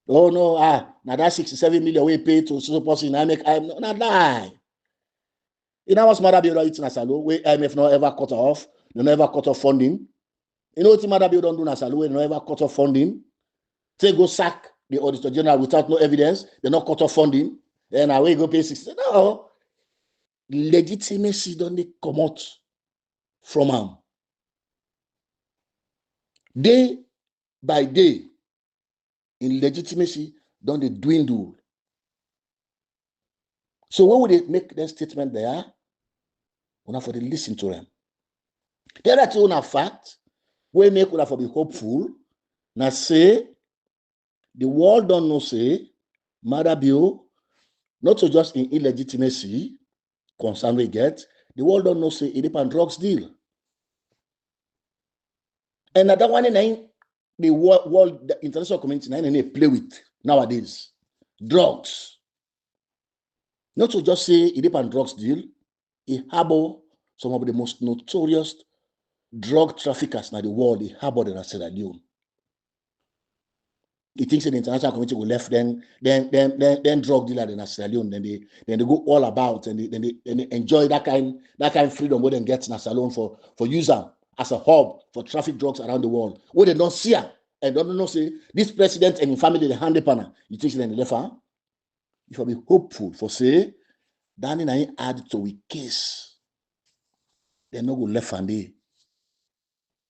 Oh no, now that 67 million we pay to so person I not lie. You know what's matter be eating asalo where IMF not ever cut off, they never cut off funding. You know what matter be don't do asalo where they never cut off funding. Say go sack the Auditor General without no evidence, they not cut off funding, and away go pay 60. No, legitimacy don't they come out from him. Day by day, in legitimacy, don't they dwindle. So when would they make that statement there? We have to listen to them. The other thing, fact, we make we have to be hopeful. Now say the world don't know say Madabio, not so just in illegitimacy, concern we get, the world don't know say it depend drugs deal. And that one in the world, the international community they play with nowadays. Drugs. Not to just say it depend drugs deal, it harbor some of the most notorious drug traffickers in the world, they harbor in Sierra Leone. He thinks the international community will left then drug dealer in Sierra Leone, then they go all about and they enjoy that kind of freedom where they get in Sierra Leone for use them as a hub for traffic drugs around the world. Where they don't see her and don't know say this president and his family they hand the panel. You think they left her? If I be hopeful for say Danny I add to a case, they no go left and they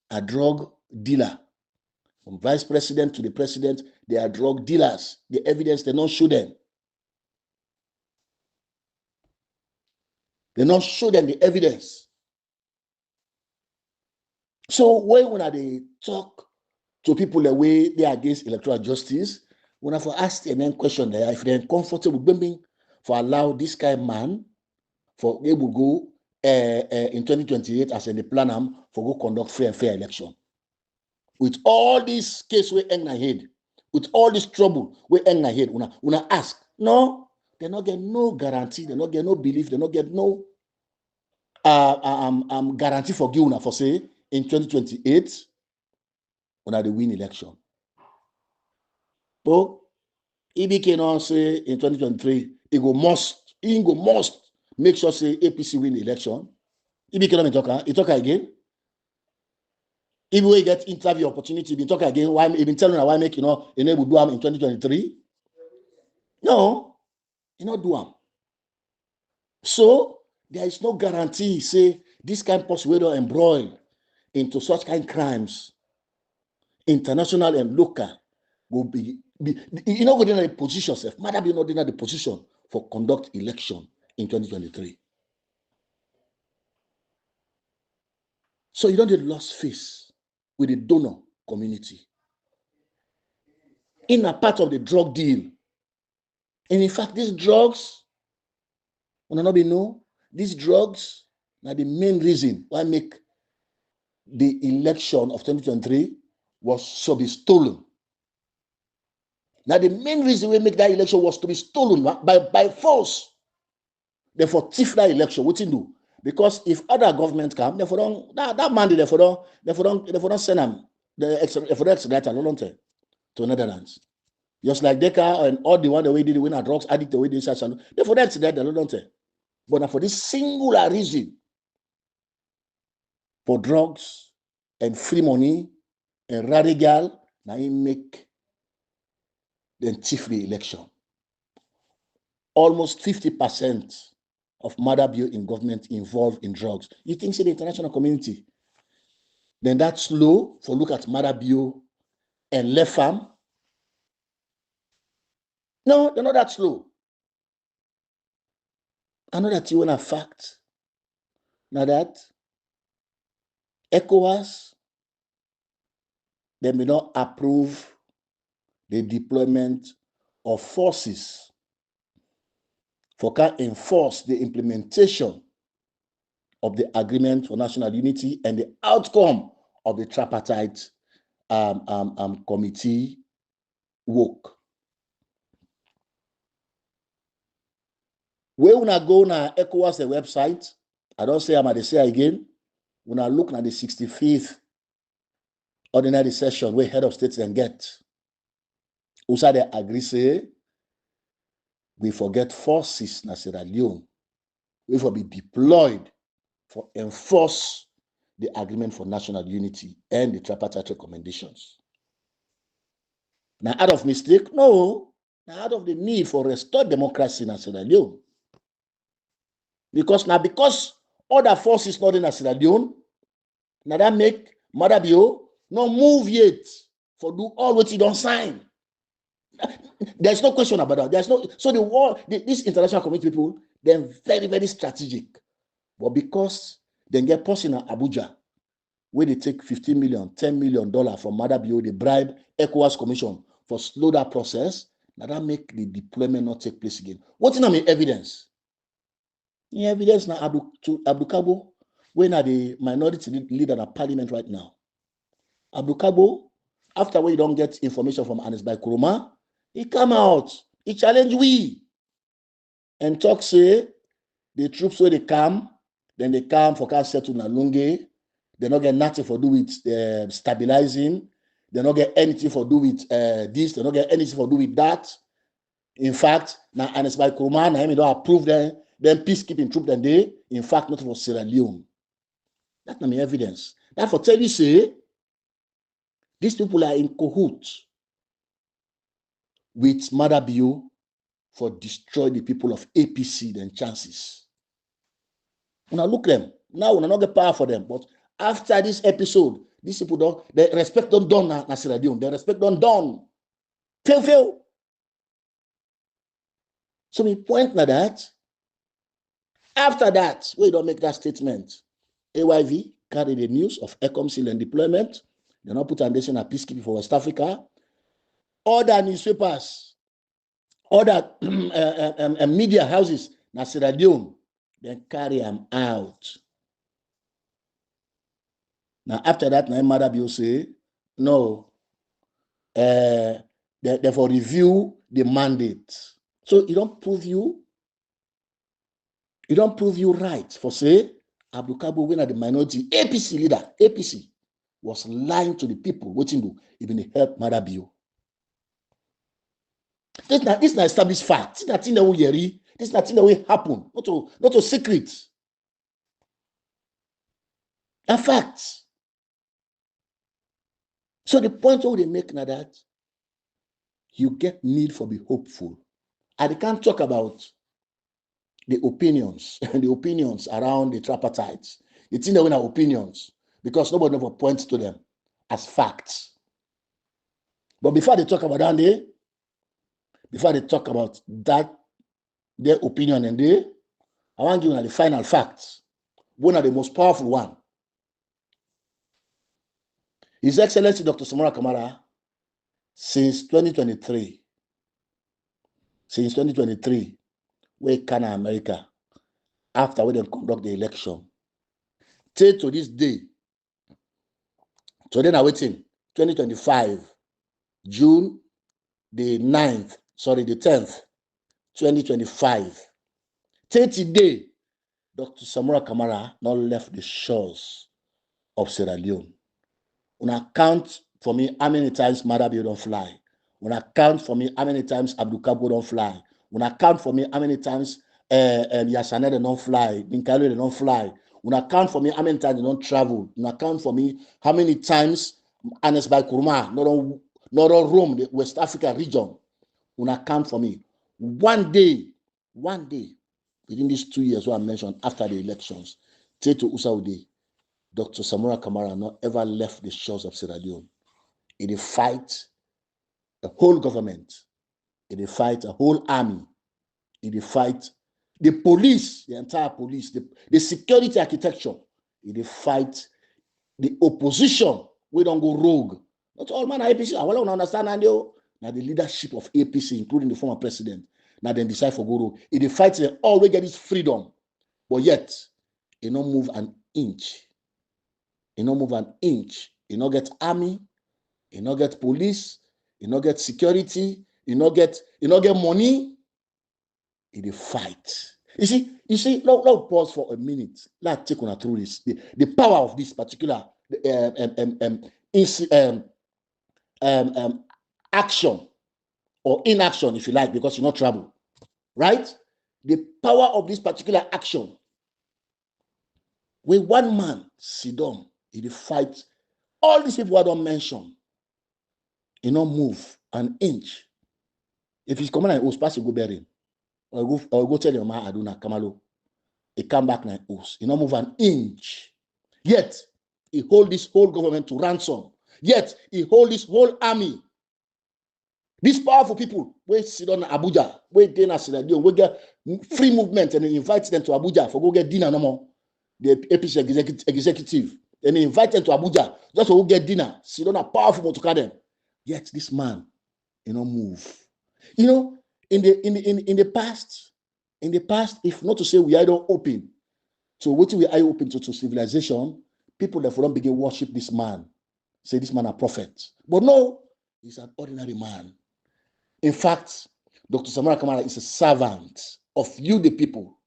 a drug dealer. From vice president to the president, they are drug dealers. The evidence, they don't show them. They don't show them the evidence. So when they talk to people the way they are against electoral justice, when I ask them a question there, if they're comfortable being for allow this kind of man for able to go in 2028 as in the plan for go conduct free and fair election. With all this case we hang ahead, with all this trouble we hang ahead, una ask. No, they not get no guarantee, they not get no belief, they not get no guarantee for give una for say in 2028 una the win election. But EBK now say in 2023 he go must make sure say APC win the election. EBK not he talk again. If we get interview opportunity, we talk again. Why he been telling why make enable do them in 2023? No, he not do them. So there is no guarantee. Say this kind of person will embroil into such kind of crimes, international and local, will be you know in a position, self. Matter be not in the position for conduct election in 2023. So you don't get lost face with the donor community in a part of the drug deal. And in fact, these drugs, when not be know, these drugs are the main reason why make the election of 2023 was to be stolen. Now the main reason we make that election was to be stolen by force. Therefore, thief that election. What you do? Because if other government come, therefore don't that mandate therefore don't send them the extradite to Netherlands. Just like Deca and all the one the way did win drugs addict the way they say therefore that's that don't. But for this singular reason, for drugs and free money and radical, now he make the thief the election. Almost 50% of Madabio in government involved in drugs. You think say the international community? Then that's low for look at Madabio and Lefam. No, they're not that slow. Another thing when a fact. Now that ECOWAS, they may not approve the deployment of forces for can enforce the implementation of the agreement for national unity and the outcome of the tripartite committee work. Where una go na ECOWAS the website, I don't say I'm at the say again. When I look at the 65th ordinary session where head of states then get, also they agree say we forget forces na Sierra Leone, we will be deployed for enforce the agreement for national unity and the tripartite recommendations. Now, out of mistake? No. Now, out of the need for restore democracy in Sierra Leone. Because other forces not in Sierra Leone, now that make Madabio no move yet for do all what he don't sign. There's no question about that. There's no, so the war, this international community people, they're very, very strategic. But because they get person in Abuja, where they take $15 million, $10 million from Madabio, they bribe ECOWAS Commission for slow that process, now that make the deployment not take place again. What's in the evidence? The evidence now Abdul Kabo, when are the minority leader of parliament right now? Abdul Kabo, after we don't get information from Anis by Kuruma, he come out, he challenge we, and talk say the troops where they come, then they come for can settle na Lunge, they not get nothing for do with stabilizing, they not get anything for do with this, they not get anything for do with that. In fact, now Anis by Kuruma, now he don't approve them. Then peacekeeping troop then they, in fact, not for Sierra Leone. That's not my evidence. That for tell you say, these people are in cahoots with Madabio for destroy the people of APC then chances. Now look them. Now we not get power for them. But after this episode, these people don't, they respect them done na Sierra Leone. They respect them done. Fail. So we point na that. After that, we don't make that statement. AYV carry the news of ECOMSIL and deployment. They not put foundation at peacekeeping for West Africa. Other newspapers, other media houses, na Sierra Leone, then carry them out. Now after that, na Madabio say, no, therefore review the mandate. So it don't prove you right for say Abdul Kabo, when the minority APC leader, APC was lying to the people, waiting to even help Madabio. This is not established fact. This is nothing that will yeri. This is nothing that will happen. Not a secret. A fact. So the point what they make now that you get need for be hopeful. And they can't talk about the opinions and the opinions around the tripartites. The thing that we have opinions because nobody ever points to them as facts. But before they talk about that, before they talk about that, their opinion and I want to give you the final facts. One of the most powerful one. His Excellency Dr. Samura Kamara, since 2023, where Canada, America, after we then conduct the election, till to this day, so then I waiting 2025, June the 10th, 2025. 30 days, Dr. Samura Kamara not left the shores of Sierra Leone. Una count for me how many times Madabio don't fly. Una count for me how many times Abdul Kabo don't fly. Una count for me how many times Yasane they don't fly. Binkalo they don't fly. Una count for me how many times they don't travel. Una count for me how many times Anis by Kuruma not on Rome, the West Africa region. Una count for me. One day, within these 2 years what I mentioned after the elections, Teto Usaudi, Dr. Samura Kamara not ever left the shores of Sierra Leone. He fight a whole government. He fight a whole army. He fight the police, the entire police, the security architecture. He fight the opposition. We don't go rogue. Not all man APC. I want to understand now the leadership of APC, including the former president. now then decide for go. If they fight, they always get this freedom. But yet, he not move an inch. He not move an inch. He not get army. He not get police. He not get security. He not get money. He dey fight. You see, let's pause for a minute. Let's take on through this. The power of this particular action or inaction, if you like, because you not travel, right? The power of this particular action. When one man sit down, he fight all these people I don't mention. He not move an inch. If he's coming and pass, you go bury him. Or go tell your man Aduna Kamalo. He come back and he not move an inch. Yet he hold this whole government to ransom. Yet he hold this whole army. These powerful people, we sit on Abuja, we dinner, we get free movement, and they invite them to Abuja for go get dinner no more. The APC executive, and they invite them to Abuja just to go get dinner. Sit on a powerful motor them. Yet this man, move. In the past, if not to say we are not open, so what we are open to civilization, people that don't begin worship this man, say this man a prophet. But no, he's an ordinary man. In fact, Dr. Samura Kamara is a servant of you, the people.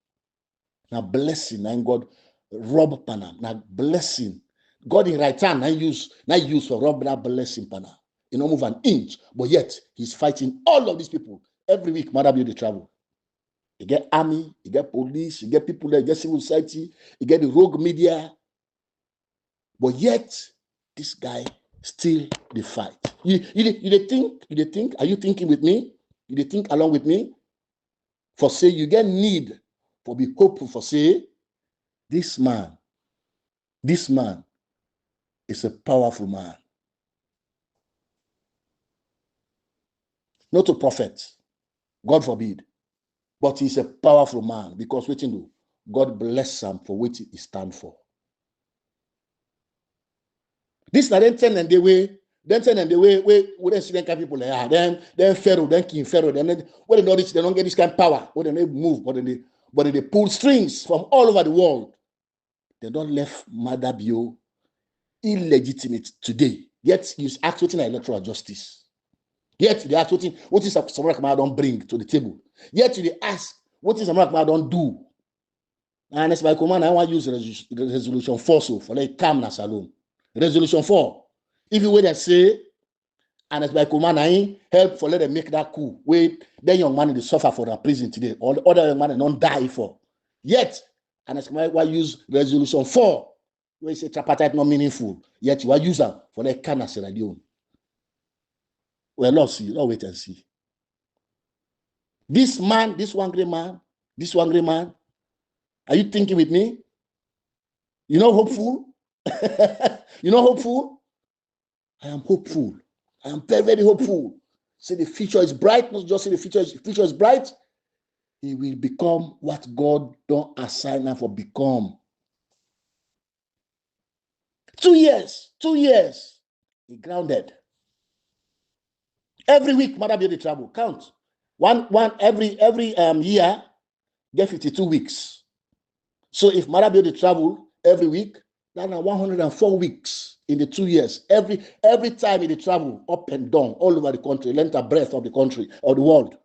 Now blessing, and God rob pana. Now blessing. God in right hand, now use for rob that blessing pana. He don't move an inch, but yet he's fighting all of these people. Every week, Mother Beauty travel. You get army, you get police, you get people there, you get civil society, you get the rogue media. But yet, this guy still the fight. You think, are you thinking with me? You think along with me? For say, you get need for be hopeful for say, this man is a powerful man. Not a prophet, God forbid, but he's a powerful man because waiting do God bless him for what he stand for. This na then turn and the way we don't see them kind of people like then Pharaoh, then King Pharaoh, then when they don't reach, they don't get this kind of power, when they move, but they pull strings from all over the world. They don't left Mother Bio illegitimate today. Yet you ask what in electoral justice. Yet they ask what is Samura Kamara don't bring to the table. Yet they ask what is Samura Kamara don't do. And as my command, I want to use resolution 4 so for like calmness alone. Resolution 4. If you wait and say, and as by command, I help for let them make that coup. Wait, then young man is suffer for the prison today. All the other young man don't die for. Yet, and as I use resolution 4, where you say tripartite not meaningful. Yet you are using for like calmness alone. Well, let's see. Let's wait and see. This man, this one great man, are you thinking with me? You know, hopeful? You know, hopeful? I am hopeful. I am very, very hopeful. Say the future is bright, not just say the future is bright. He will become what God don't assign him for become. 2 years. He grounded. Every week, Mother Beauty travel. Count. One every year, get 52 weeks. So if Mother Beauty travel every week, that's 104 weeks in the 2 years. Every time he travel up and down all over the country, length and breadth of the country or the world.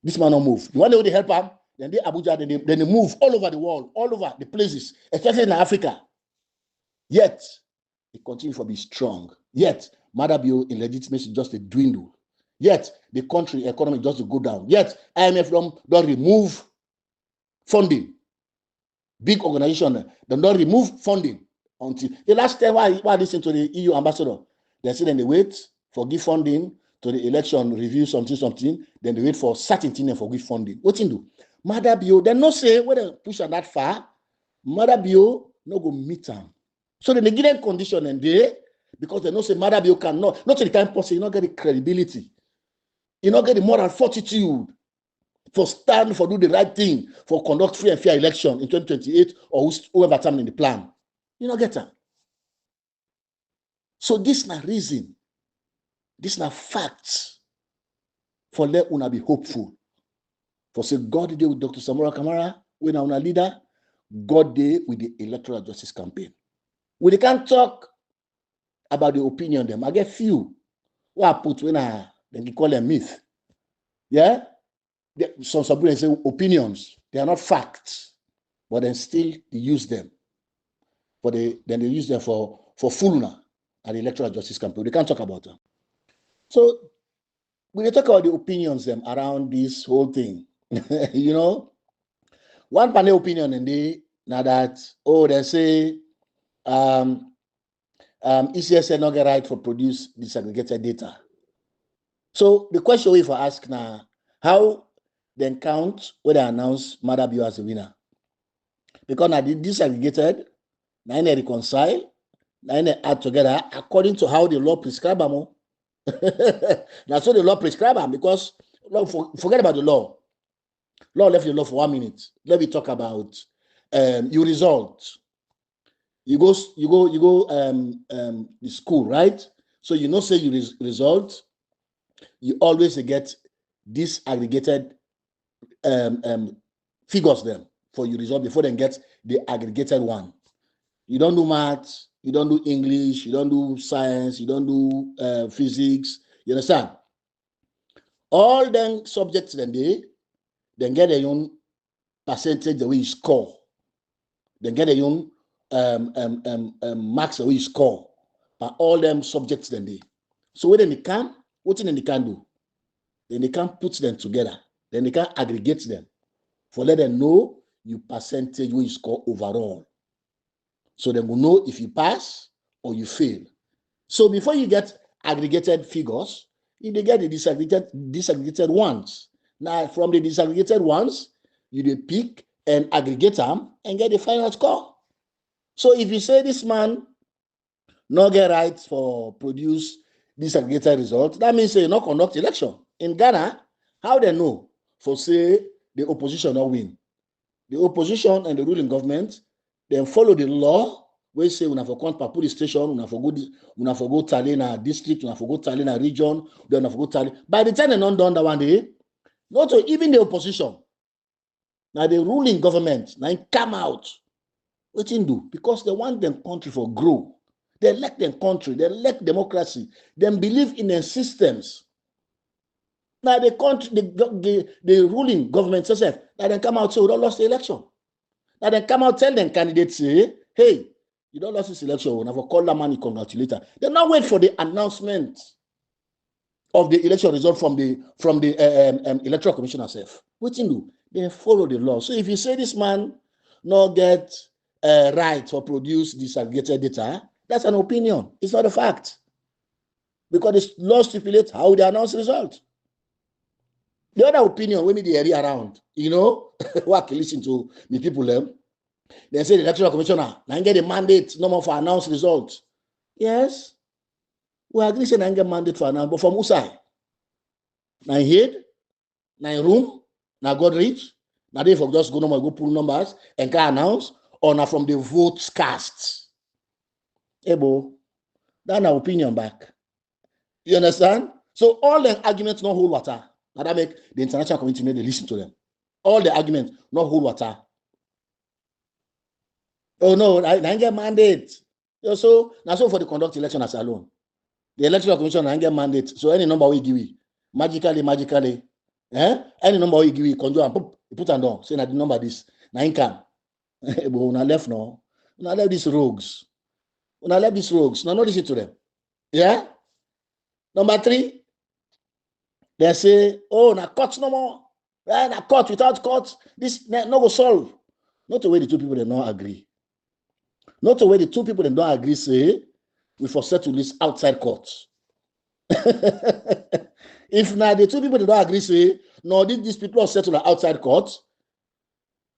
This man don't move. The one they help him, then they Abuja, then they move all over the world, all over the places, especially in Africa. Yet he continues to be strong. Yet Mother Bio in legitimacy just a dwindle. Yet the country economy just to go down. Yet IMF don't remove funding. Big organization, they don't remove funding until the last time I listened to the EU ambassador, they said then they wait for give funding to the election review something, then they wait for certain thing and for give funding. What you do? Mother Bio, they no say when they push on that far, Mother Bio no go meet them. So then they give them condition and they, because they no say Mother Bio cannot, not to the kind of person, you not get the credibility, you not get the moral fortitude for stand, for do the right thing, for conduct free and fair election in 2028 or whoever time in the plan. You don't get that. So this is not reason. This is not facts. for let una be hopeful. For say God day with Dr. Samura Kamara, when our leader, God day with the Electoral Justice Campaign. We can't talk about the opinion them. I get few what I put when I then call them myth. Yeah? Some people say opinions, they are not facts, but then still they use them. Then they use them for Fuluna and the Electoral Justice Campaign. They can't talk about them. So when you talk about the opinions them around this whole thing, you know, one panel opinion in the now that they say ECSL not get right for produce disaggregated data. So the question we for ask now, how then count when they announce Madabio as a winner? Because now the disaggregated, now they reconcile, now they add together according to how the law prescribe them. That's what the law prescribe them, because forget about the law. Law left the law for 1 minute. Let me talk about your result. You go the school, right? So you know say you result, you always get disaggregated figures them for your result before then get the aggregated one. You don't do maths, you don't do English, you don't do science, you don't do physics. You understand? All them subjects then they get their own percentage the way you score. They get their own marks the way you score. But all them subjects then they. So what they can do? Then they can put them together. Then they can aggregate them for let them know you percentage where you score overall. So they will know if you pass or you fail. So before you get aggregated figures, you get the disaggregated ones. Now from the disaggregated ones, you pick and aggregate them and get the final score. So if you say this man not get right for produce disaggregated result, that means they not conduct election. In Ghana, how they know for say the opposition not win? The opposition and the ruling government then follow the law. We say we have for count per police station, we have for go tally na district, we have for go tally na region, then we have for go tally. By the time they not done that one day, not to even the opposition. Now the ruling government now come out. What you do? Because they want them country for grow. They elect them country, they elect democracy, they believe in their systems. Now the country, the ruling government says that they come out say we don't lost the election. Now they come out tell them candidates say, hey, you don't lost this election, we never call that money congratulator. They now wait for the announcement of the election result from the electoral commission herself. What you do? They follow the law. So if you say this man not get right or produce disaggregated data, that's an opinion. It's not a fact. Because the law stipulates how they announce the result. The other opinion, when they area around, you know, what I listen to the people them, they say the electoral commissioner, now get a mandate no more for announce results. Yes, we agree say now get mandate for announce, but from Usai, now head, now room, now God reach, now they for just go no more go pull numbers and can announce, or now from the votes cast. Ebo, that's our opinion back. You understand? So all the arguments not hold water. Now that make the international community they listen to them. All the arguments not hold water. Oh no, I get mandate. So now so for the conduct election as alone. The electoral commission I get mandate. So any number we give you, magically, any number we give you, conjure and put on down. Say now the number this. Now income. But when I left now, when I left these rogues. Now not listen to them. Yeah? Number 3, they say, oh, na court no more. Na court without court, this no go solve. Not the way the two people they don't agree. Not the way the two people they don't agree say, we for settle this outside court. If now the two people they don't agree say, no, these people are settled outside court,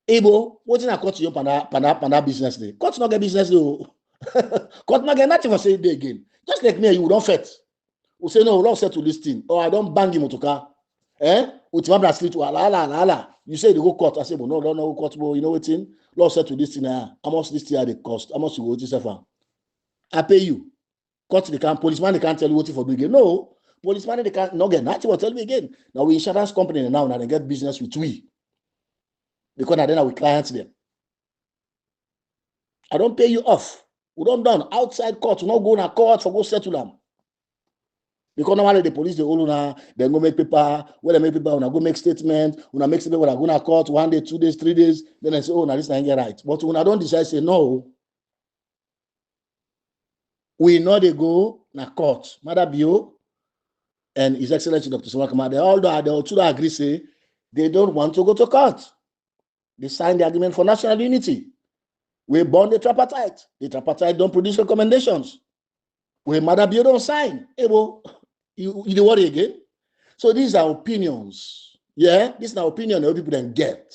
Ebo, what in a court you panda business day? Court not get business day. Court not get nothing for say day again. Just like me, you don't fit. We say no, we don't settle this thing. Or I don't bang him to car. With my street, you say they go court. I say, but no court, but you know what thing? Law settle this thing. How much this thing they cost? How much you go to suffer? I pay you. Court they can't, policeman they can't tell you what for doing. No, Policeman, they can't not get nothing. Will tell me again. Now we insurance company now they get business with we. Because then we clients them. I don't pay you off. We don't done outside court. We not go to court for go settle them. Because normally the police, they all they go make paper. When they make paper, when I go make statement, when I make statement, when I go to court 1 day, 2 days, 3 days, then I say, oh, now this ain't get right. But when I don't decide, say no, we know they go to court. Madam Bio and His Excellency Dr. Samura Kamara, they all two agree, say they don't want to go to court. They signed the agreement for national unity. We bond the tripartite. The tripartite don't produce recommendations. We Madam Bio don't sign. Hey, well, you worry again? So these are opinions. Yeah, this is our opinion that people then get,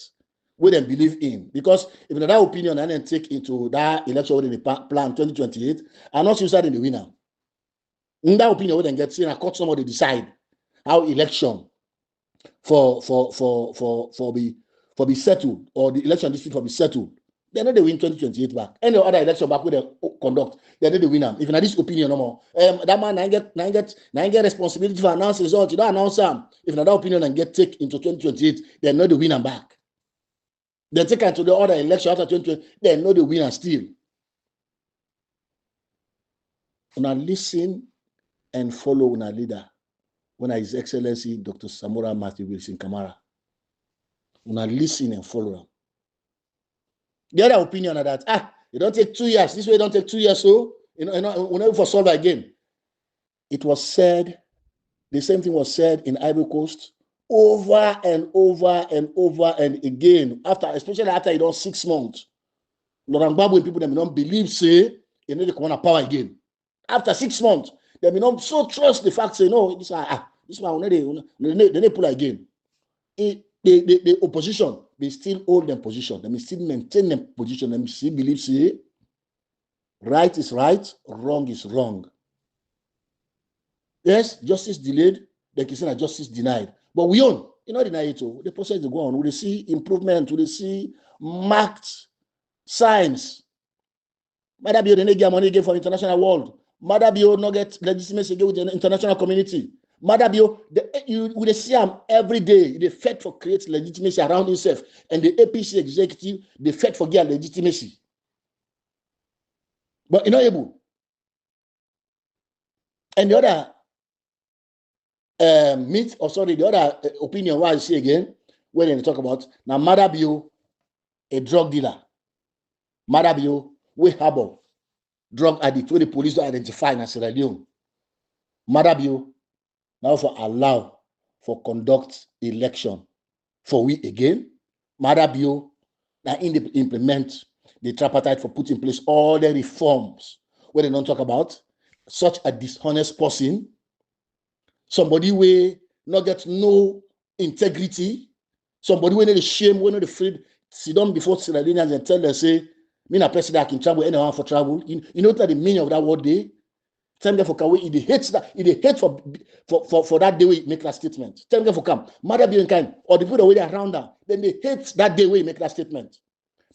we then believe in. Because if that opinion and then take into that election within the plan 2028, and not suicide in the winner. In that opinion, we then get seen a court somebody decide how election for be settled, or the election district for be settled. They know they win 2028 back. Any other election back with the conduct, they know they win them. If in this opinion no more, that man I get responsibility for announce result. You don't announce them. If in that opinion and get take into 2028, they know they win them back. They take into the other election after 2020, they know they win and still. Una listen and follow una leader. When His Excellency Dr. Samura Kamara. Una listen and follow him. The other opinion of that, it don't take 2 years. This way, it don't take 2 years. So, we'll never for solve again. It was said, the same thing was said in Ivory Coast over and over and over and again. Especially after 6 months. Laurent Gbagbo people them don't believe, say, they need to come on power again. After 6 months, they may not so trust the fact, say, no, this one, they pull again. The opposition, they still hold their position. They may still maintain their position. They may still believe, say, right is right, wrong is wrong. Yes, justice delayed, they can say justice denied. But we own, deny it. The process is go on. We see improvement, we see marked signs. Madam Bio, they get money again from the international world. Madam Bio, not get legitimacy again with the international community. Madam Bio, you will see him every day. They fight for create legitimacy around himself. And the APC executive, they fight for get legitimacy. But you're not able. And the other the other opinion, what I say again, when they talk about now Madam Bio, a drug dealer. Madam Bio, we harbor drug addict, where the police don't identify as Sierra Leone. Madam Bio, now for allow for conduct election for we again. Madam Bio, now implement the tripartite for put in place all the reforms where they don't talk about such a dishonest person, somebody where not get no integrity, somebody where no the shame, where no the afraid, sit down before Sierra Leoneans and tell them, say, me na president I can travel anyone for travel. You know what the meaning of that word day? Tell them for Kawe, he hates that, he hate for that day we make that statement. Tell them for come, Mother being kind, or the people that around them, then they hate that day we make that statement.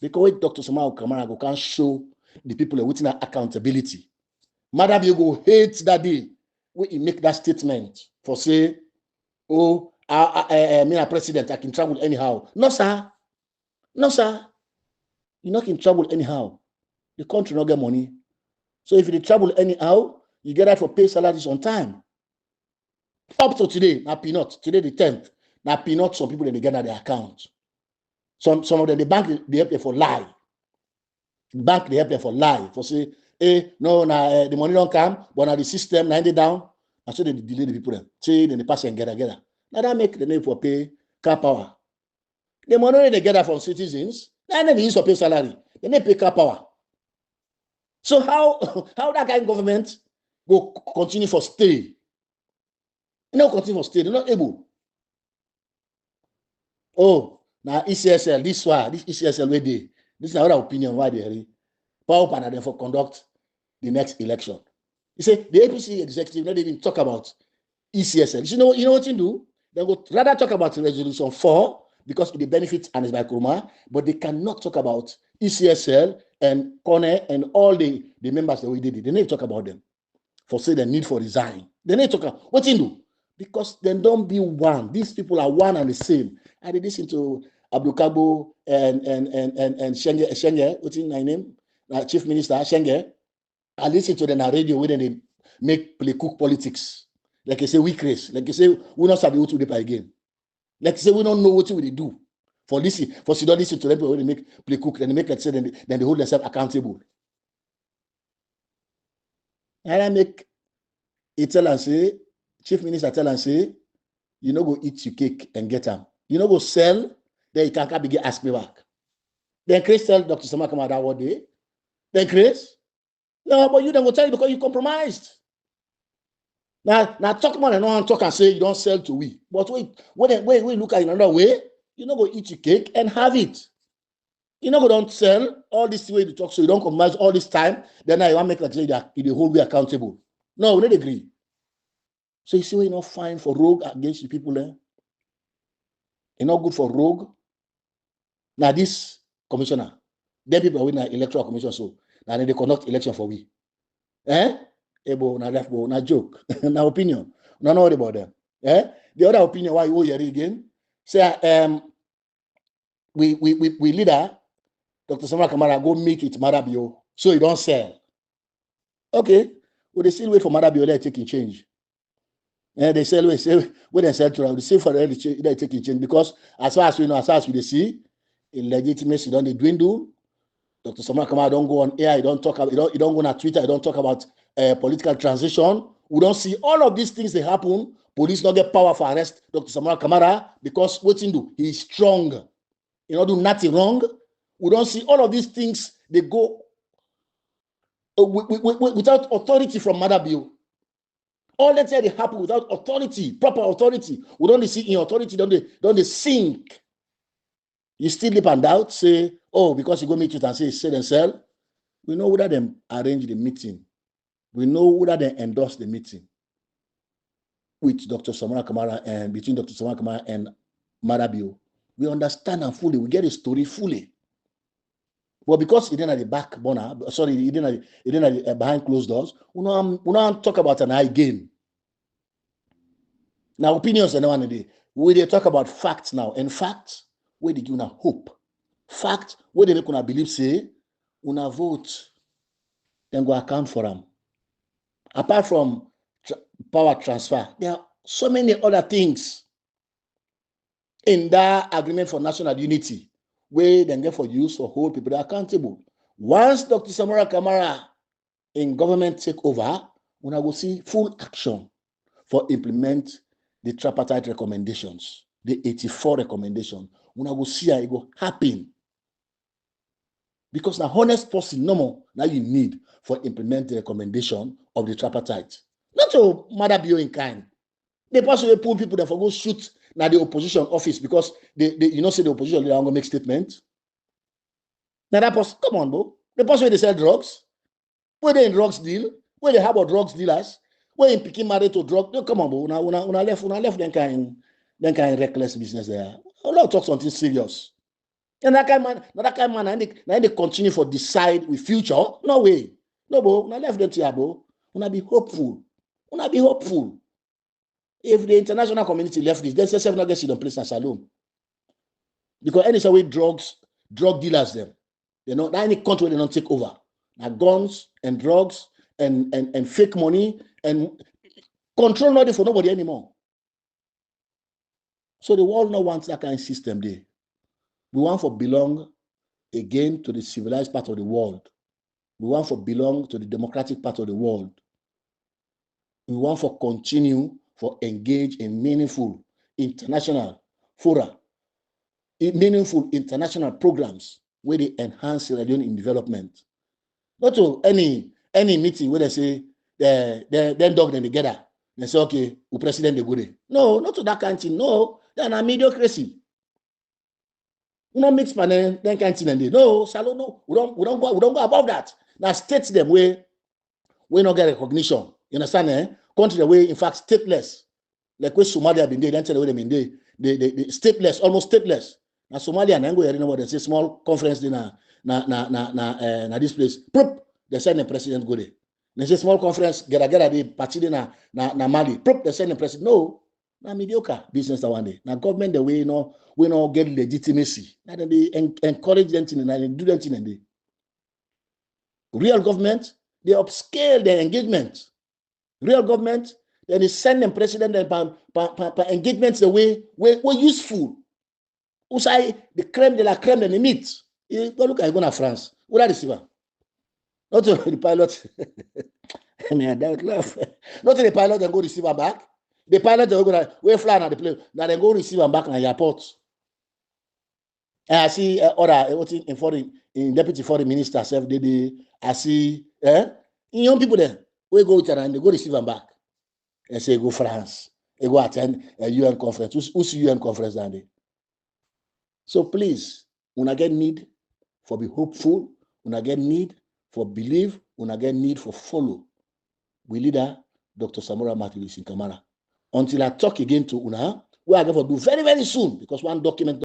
Because Dr. Samura Kamara can show the people within accountability. Mother be go hate that day when he make that statement for say, oh, me a president, I can travel anyhow. No, sir. No, sir. You're not in trouble anyhow. The country not get money. So if you travel anyhow, you get that for pay salaries on time. Up to today, now peanut. Today the 10th. Now peanut, some people they get at their account. Some of them, the bank, they help them for lie. The bank, they help them for lie. For say, hey, no, the money don't come, but now the system, 90 down. And so they delay the people. Say, then they pass and get. Now that make the name for pay car power. The money they get from citizens, and then they use for pay salary. Then they pay car power. So how that kind of government will continue for stay? They don't continue for stay. They're not able. Oh, now ECSL, this ECSL way they. This is another opinion why they power partner them for conduct the next election. You say the APC executive not even talk about ECSL. You know what you do? They will rather talk about Resolution 4 because it benefits and it's by Kuruma, but they cannot talk about ECSL and Kone and all the members that we did it. They need to talk about them for say the need for resign. They need to talk. What you do? Because they don't be one. These people are one and the same. I did listen to Abdul Kabo and Shenge, what's his name? Chief Minister Shenge. I listen to them on radio when they play cook politics. Like I say, we craze. Like I say, we not sabi what to do again. Like I say, we don't know what we do. For this, for you don't listen to them when they play cook, then they make like say, then they hold themselves accountable. And I make it tell and say, Chief Minister tell and say, you know, go eat your cake and get them. You know, go sell, then you can't begin ask me back. Then Chris tell Dr. Samura Kamara that one day. Then Chris, no, but you don't go tell you because you compromised. Now talk man and no one talk and say you don't sell to we. But wait, we look at it another way, you know, go eat your cake and have it. You know, go don't sell all this way to talk, so you don't compromise all this time. Then I want to make like say that the whole way accountable. No, we don't agree. So you see, we're not fine for rogue against the people there. It's not good for rogue. Now this commissioner, them people are with the electoral commission, so now they conduct election for we. Ebo na left na joke, na opinion. No worry about them. The other opinion why you hear again? Say we leader Dr. Samura Kamara go make it Marabio, so you don't sell. Okay, well they still wait for Marabio they're taking change. And they sell when they sell to them, they say for they're taking change because as far as we know, as far as we see, in legitimacy don't they dwindle. Dr. Samura Kamara don't go on air, he don't talk about, he don't go on Twitter, he don't talk about political transition. We don't see all of these things that happen. Police not get power for arrest Dr. Samura Kamara because what he do? He is strong. He don't do nothing wrong. We don't see all of these things. They go without authority from Madabio. All that say they happen without authority, proper authority. We don't see in authority, don't they sink. You still live and doubt, say, oh, because you go meet it and say sell and sell. We know whether them arrange the meeting. We know whether they endorse the meeting with Dr. Samura Kamara and between Dr. Samura Kamara and Marabio. We understand and fully, we get the story fully. Well, because he didn't have the back burner, sorry, he didn't have behind closed doors, we don't talk about an eye game. Now, opinions and one day. We they talk about facts now. And facts, where they give una hope. Fact, where they make una believe, say, una vote, then go account for them. Apart from power transfer, there are so many other things in that agreement for national unity where they get for use for hold people accountable. Once Dr. Samura Kamara in government take over, we will see full action for implement the tripartite recommendations, the 84 recommendation. We will see how it go happen. Because now honest person no more now you need for implement the recommendation of the tripartite. Not to mother be in kind. They possibly pull people that for go shoot now the opposition office because they you know say the opposition they are gonna make statement. Now that person, come on, bro. The person they sell drugs, where they in drugs deal, where they have drugs dealers, where in picking married to drug. No, come on, bro. Una left then kind reckless business there. I want to talk something serious. And that kind of man, and they continue for decide with future. No way. No, bro. Una left them here, bro. Una be hopeful. Una be hopeful. If the international community left this, then say 7 August you don't place as alone. Because any way drug dealers them. You know, any country they don't take over. Now guns and drugs and fake money and control nothing for nobody anymore. So the world now wants that kind of system there. We want to belong again to the civilized part of the world. We want to belong to the democratic part of the world. We want to continue for engage in meaningful international fora, meaningful international programs where they enhance Sierra Leone in development. Not to any meeting where they say they dog them together. They say, okay, we president the good. No, not to that kind of thing. No, they're a mediocrity. We don't mix pan then kind of thing. No, Salo, no. We don't go above that. Now states them where we not get recognition. You understand? Country the way, in fact, stateless. Like where Somalia been there, then tell the way they been there. They stateless, almost stateless. Now Somalia and Angola, you know what they say, small conference dinner na this place. They send the president go there. There's a small conference, get the party na Mali. Prop the same president. No, na mediocre business that one day. Now government the way we no get legitimacy. Now they encourage them to and do them in the real government, they upscale their engagement. Real government, then they send them president and engagements the way useful. Usai the creme de la creme and the meat. You go look at go to France. What are the receiver? Not to the pilot. I mean, I don't laugh. Not to the pilot and go receive her back. The pilot they go we fly on the plane. Now they go receive her back in the airport. And I see other in deputy foreign minister self. I see young people there. We go to and they go receive them back. And say go France. They go attend a UN conference. Who's UN conference down there? So please, when I get need for be hopeful, when I get need for believe, when I get need for follow, we leader Dr. Samura Kamara. Until I talk again to Una, we are going to do very, very soon because one document